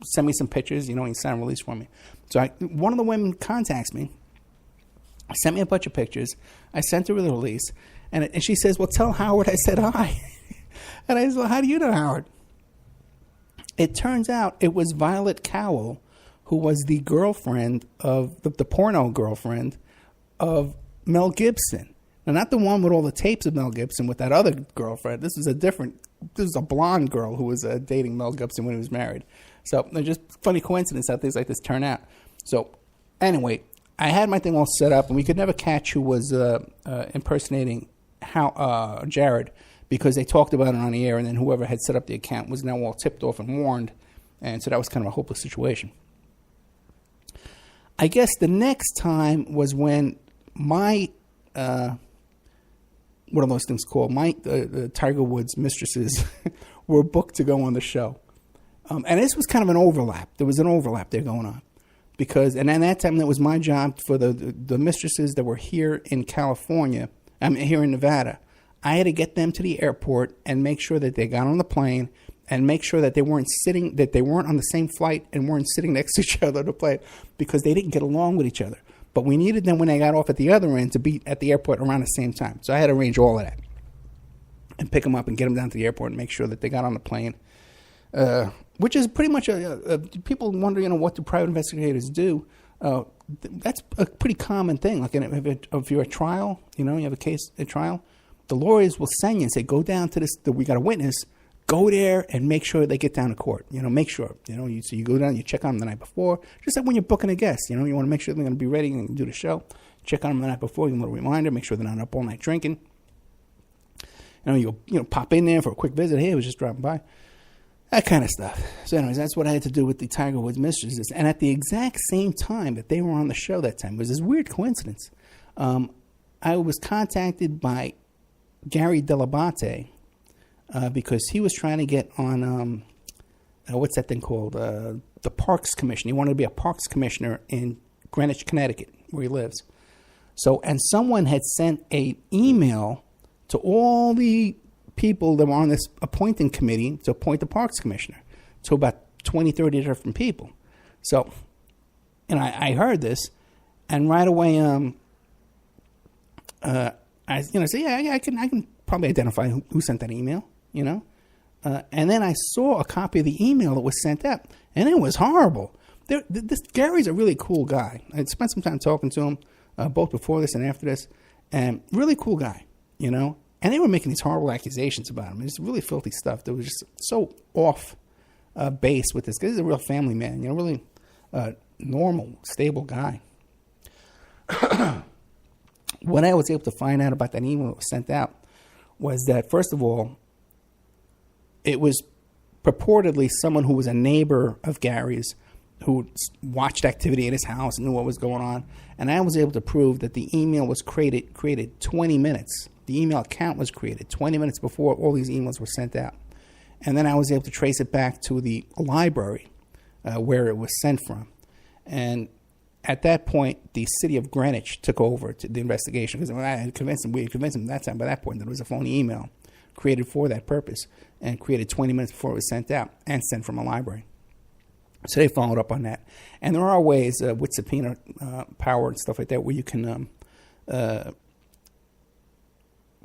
send me some pictures, and sign a release for me. So one of the women contacts me, sent me a bunch of pictures. I sent her the release. And she says, well, tell Howard I said hi. And I said, well, how do you know Howard? It turns out it was Violet Cowell, who was the girlfriend of, the porno girlfriend of Mel Gibson. Now, not the one with all the tapes of Mel Gibson with that other girlfriend. This was a blonde girl who was dating Mel Gibson when he was married. So they're just funny coincidence how things like this turn out. So anyway, I had my thing all set up, and we could never catch who was impersonating Jared, because they talked about it on the air, and then whoever had set up the account was now all tipped off and warned, and so that was kind of a hopeless situation. I guess the next time was when my what are those things called? The Tiger Woods mistresses were booked to go on the show, and this was kind of an overlap. There was an overlap there going on, because and at that time that was my job for the mistresses that were here in California. Here in Nevada. I had to get them to the airport and make sure that they got on the plane and make sure that they weren't on the same flight and weren't sitting next to each other on the plane, because they didn't get along with each other. But we needed them when they got off at the other end to be at the airport around the same time. So I had to arrange all of that and pick them up and get them down to the airport and make sure that they got on the plane, which is pretty much people wonder, what do private investigators do? That's a pretty common thing. Like if you're at trial, you have a case at trial, the lawyers will send you and say, go down to this, we got a witness, go there and make sure they get down to court. Make sure, so you go down, you check on them the night before, just like when you're booking a guest, you want to make sure they're going to be ready and do the show. Check on them the night before, give them a little reminder, make sure they're not up all night drinking. You'll pop in there for a quick visit. Hey, I was just dropping by. That kind of stuff. So anyways, that's what I had to do with the Tiger Woods mistresses. And at the exact same time that they were on the show that time, it was this weird coincidence. I was contacted by Gary Delabate because he was trying to get on, what's that thing called? The Parks Commission. He wanted to be a Parks Commissioner in Greenwich, Connecticut, where he lives. So, and someone had sent an email to all the people that were on this appointing committee to appoint the Parks Commissioner, to about 20, 30 different people. So, I heard this, and right away, I say, yeah, I can probably identify who sent that email, and then I saw a copy of the email that was sent out, and it was horrible. Gary's a really cool guy. I spent some time talking to him, both before this and after this, and really cool guy, And they were making these horrible accusations about him. It's really filthy stuff that was just so off base with this guy. He's a real family man, really normal, stable guy. What I was able to find out about that email that was sent out was that, first of all, it was purportedly someone who was a neighbor of Gary's who watched activity at his house and knew what was going on. And I was able to prove that the email was created 20 minutes. The email account was created 20 minutes before all these emails were sent out. And then I was able to trace it back to the library where it was sent from. And at that point, the city of Greenwich took over to the investigation, because we had convinced them that time, by that point, that it was a phony email created for that purpose and created 20 minutes before it was sent out and sent from a library. So they followed up on that. And there are ways with subpoena power and stuff like that where you can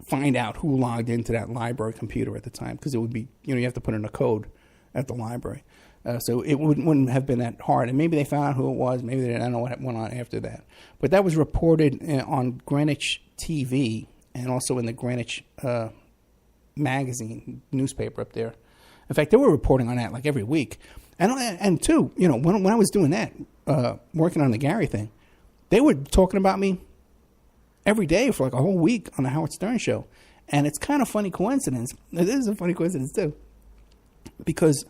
find out who logged into that library computer at the time, because it would be, you have to put in a code at the library. So it wouldn't have been that hard. And maybe they found out who it was. Maybe they didn't know what went on after that. But that was reported on Greenwich TV and also in the Greenwich magazine newspaper up there. In fact, they were reporting on that like every week. And too, when I was doing that, working on the Gary thing, they were talking about me every day for like a whole week on the Howard Stern show. And it's kind of funny coincidence. It is a funny coincidence too, because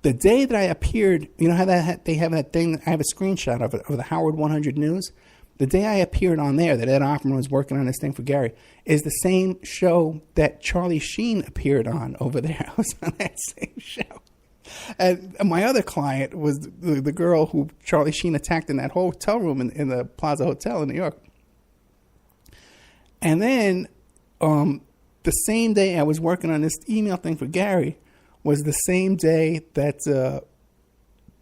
the day that I appeared, how they have that thing, I have a screenshot of it, of the Howard 100 News. The day I appeared on there, that Ed Opperman was working on this thing for Gary, is the same show that Charlie Sheen appeared on over there. I was on that same show. And my other client was the girl who Charlie Sheen attacked in that hotel room in the Plaza Hotel in New York. And then the same day I was working on this email thing for Gary was the same day that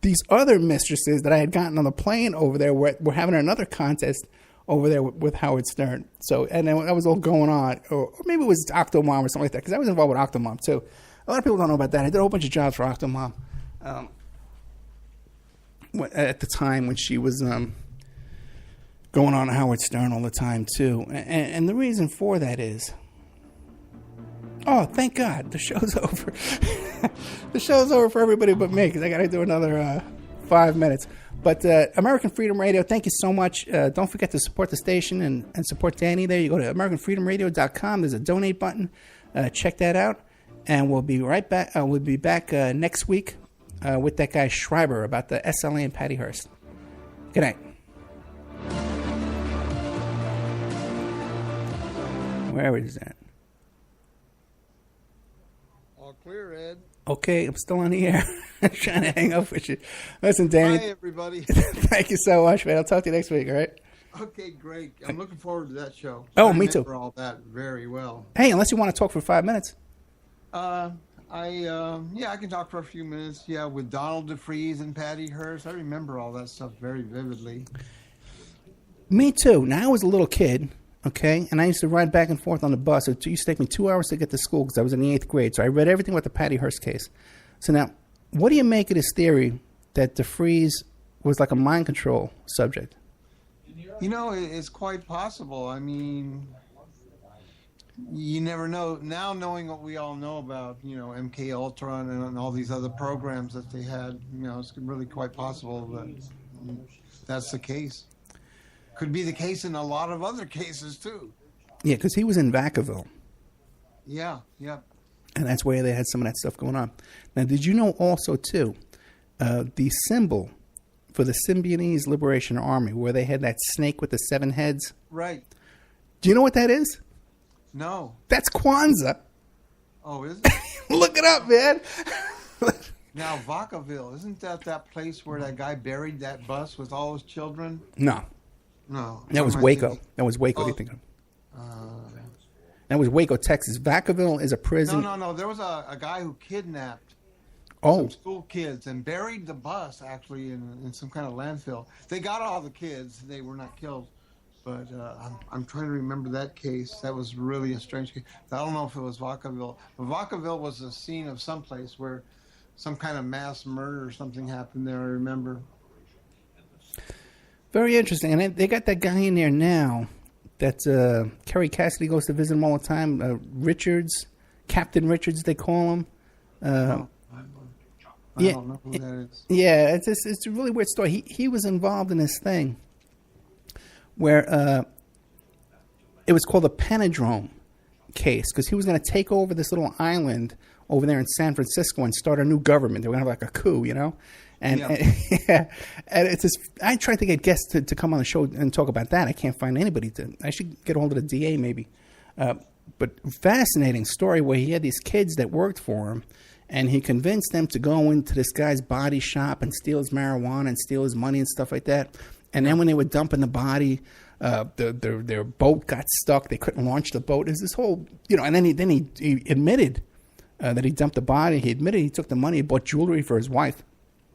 these other mistresses that I had gotten on the plane over there were having another contest over there with Howard Stern. So, and then that was all going on. Or maybe it was Octomom or something like that, because I was involved with Octomom, too. A lot of people don't know about that. I did a whole bunch of jobs for Octomom at the time when she was going on Howard Stern all the time, too. And the reason for that is, oh, thank God, the show's over. The show's over for everybody but me, because I got to do another 5 minutes. But American Freedom Radio, thank you so much. Don't forget to support the station and support Danny there. You go to AmericanFreedomRadio.com. There's a donate button. Check that out. And we'll be right back. We'll be back next week with that guy Schreiber about the SLA and Patty Hearst. Good night. Where is that? All clear, Ed. Okay, I'm still on the air. I'm trying to hang up with you. Listen, Danny. Hi, everybody. Thank you so much, man. I'll talk to you next week, all right? Okay, great. I'm looking forward to that show. Oh, I me too. remember all that very well. Hey, unless you want to talk for 5 minutes. I can talk for a few minutes. Yeah, with Donald DeFreeze and Patty Hearst. I remember all that stuff very vividly. Me too. Now, I was a little kid, okay, and I used to ride back and forth on the bus. It used to take me 2 hours to get to school because I was in the 8th grade. So I read everything about the Patty Hearst case. So now, what do you make of this theory that DeFreeze was like a mind control subject? You know, it's quite possible. I mean, you never know. Now, knowing what we all know about, MK Ultra and all these other programs that they had, it's really quite possible that that's the case. Could be the case in a lot of other cases, too. Yeah, because he was in Vacaville. Yeah. And that's where they had some of that stuff going on. Now, did you know also, too, the symbol for the Symbionese Liberation Army, where they had that snake with the 7 heads? Right. Do you know what that is? No. That's Kwanzaa. Oh, is it? Look it up, man. Now, Vacaville, isn't that place where that guy buried that bus with all his children? No. No. That was Waco. That was Waco. What do you think of? That was Waco, Texas. Vacaville is a prison. No. There was a guy who kidnapped some school kids and buried the bus, actually, in some kind of landfill. They got all the kids. They were not killed. But I'm trying to remember that case. That was really a strange case. I don't know if it was Vacaville. But Vacaville was the scene of some place where some kind of mass murder or something happened there, I remember. Very interesting. And they got that guy in there now that Kerry Cassidy goes to visit him all the time. Richards, Captain Richards, they call him. I don't know who that is. Yeah, it's a really weird story. He was involved in this thing where it was called the Penodrome case, because he was going to take over this little island over there in San Francisco and start a new government. They were going to have like a coup, And it's just, I tried to get guests to come on the show and talk about that. I can't find anybody to. I should get a hold of the DA maybe. But fascinating story where he had these kids that worked for him, and he convinced them to go into this guy's body shop and steal his marijuana and steal his money and stuff like that. And then when they were dumping the body, their boat got stuck. They couldn't launch the boat. There's this whole, and then he admitted that he dumped the body. He admitted he took the money, he bought jewelry for his wife.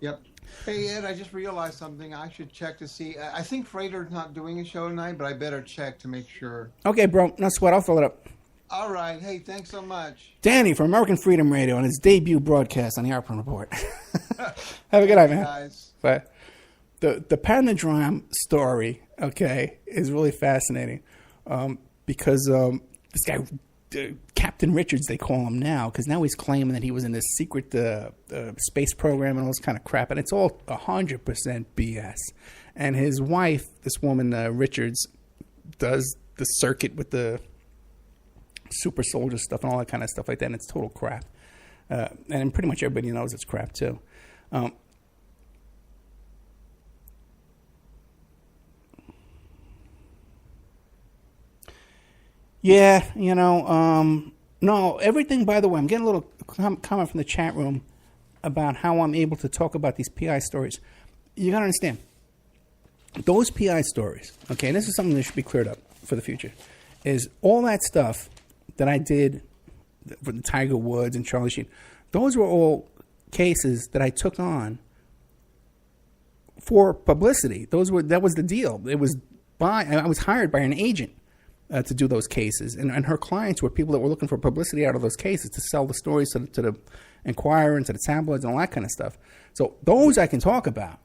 Yep. Hey, Ed, I just realized something. I should check to see. I think Freighter's not doing a show tonight, but I better check to make sure. Okay, bro. No sweat. I'll fill it up. All right. Hey, thanks so much. Danny from American Freedom Radio on his debut broadcast on the Arpin Report. Have a good night, man. Guys. Bye. The Penodrome story, okay, is really fascinating because this guy, Captain Richards, they call him now, because now he's claiming that he was in this secret space program and all this kind of crap, and it's all 100% BS. And his wife, this woman, Richards, does the circuit with the super soldier stuff and all that kind of stuff like that, and it's total crap. And pretty much everybody knows it's crap, too. Yeah, no, everything, by the way, I'm getting a little comment from the chat room about how I'm able to talk about these PI stories. You got to understand, those PI stories, okay, and this is something that should be cleared up for the future, is all that stuff that I did for the Tiger Woods and Charlie Sheen, those were all cases that I took on for publicity. That was the deal. It was I was hired by an agent to do those cases, and her clients were people that were looking for publicity out of those cases to sell the stories to the Inquirer and to the tabloids and all that kind of stuff. So those I can talk about,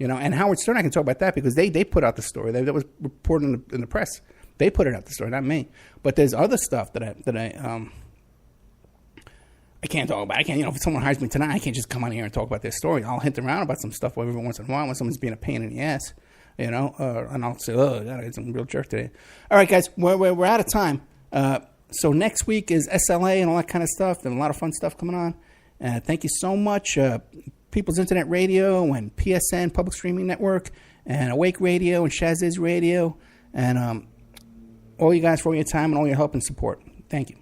and Howard Stern, I can talk about that because they put out the story. That was reported in the press. They put it out, the story, not me. But there's other stuff that I can't talk about. I can't, if someone hires me tonight, I can't just come on here and talk about their story. I'll hint around about some stuff every once in a while when someone's being a pain in the ass, and I'll say, oh, God, it's a real jerk today. All right, guys, we're out of time. So next week is SLA and all that kind of stuff. There's a lot of fun stuff coming on. Thank you so much, People's Internet Radio and PSN, Public Streaming Network, and Awake Radio and Shaziz Radio, and all you guys for all your time and all your help and support. Thank you.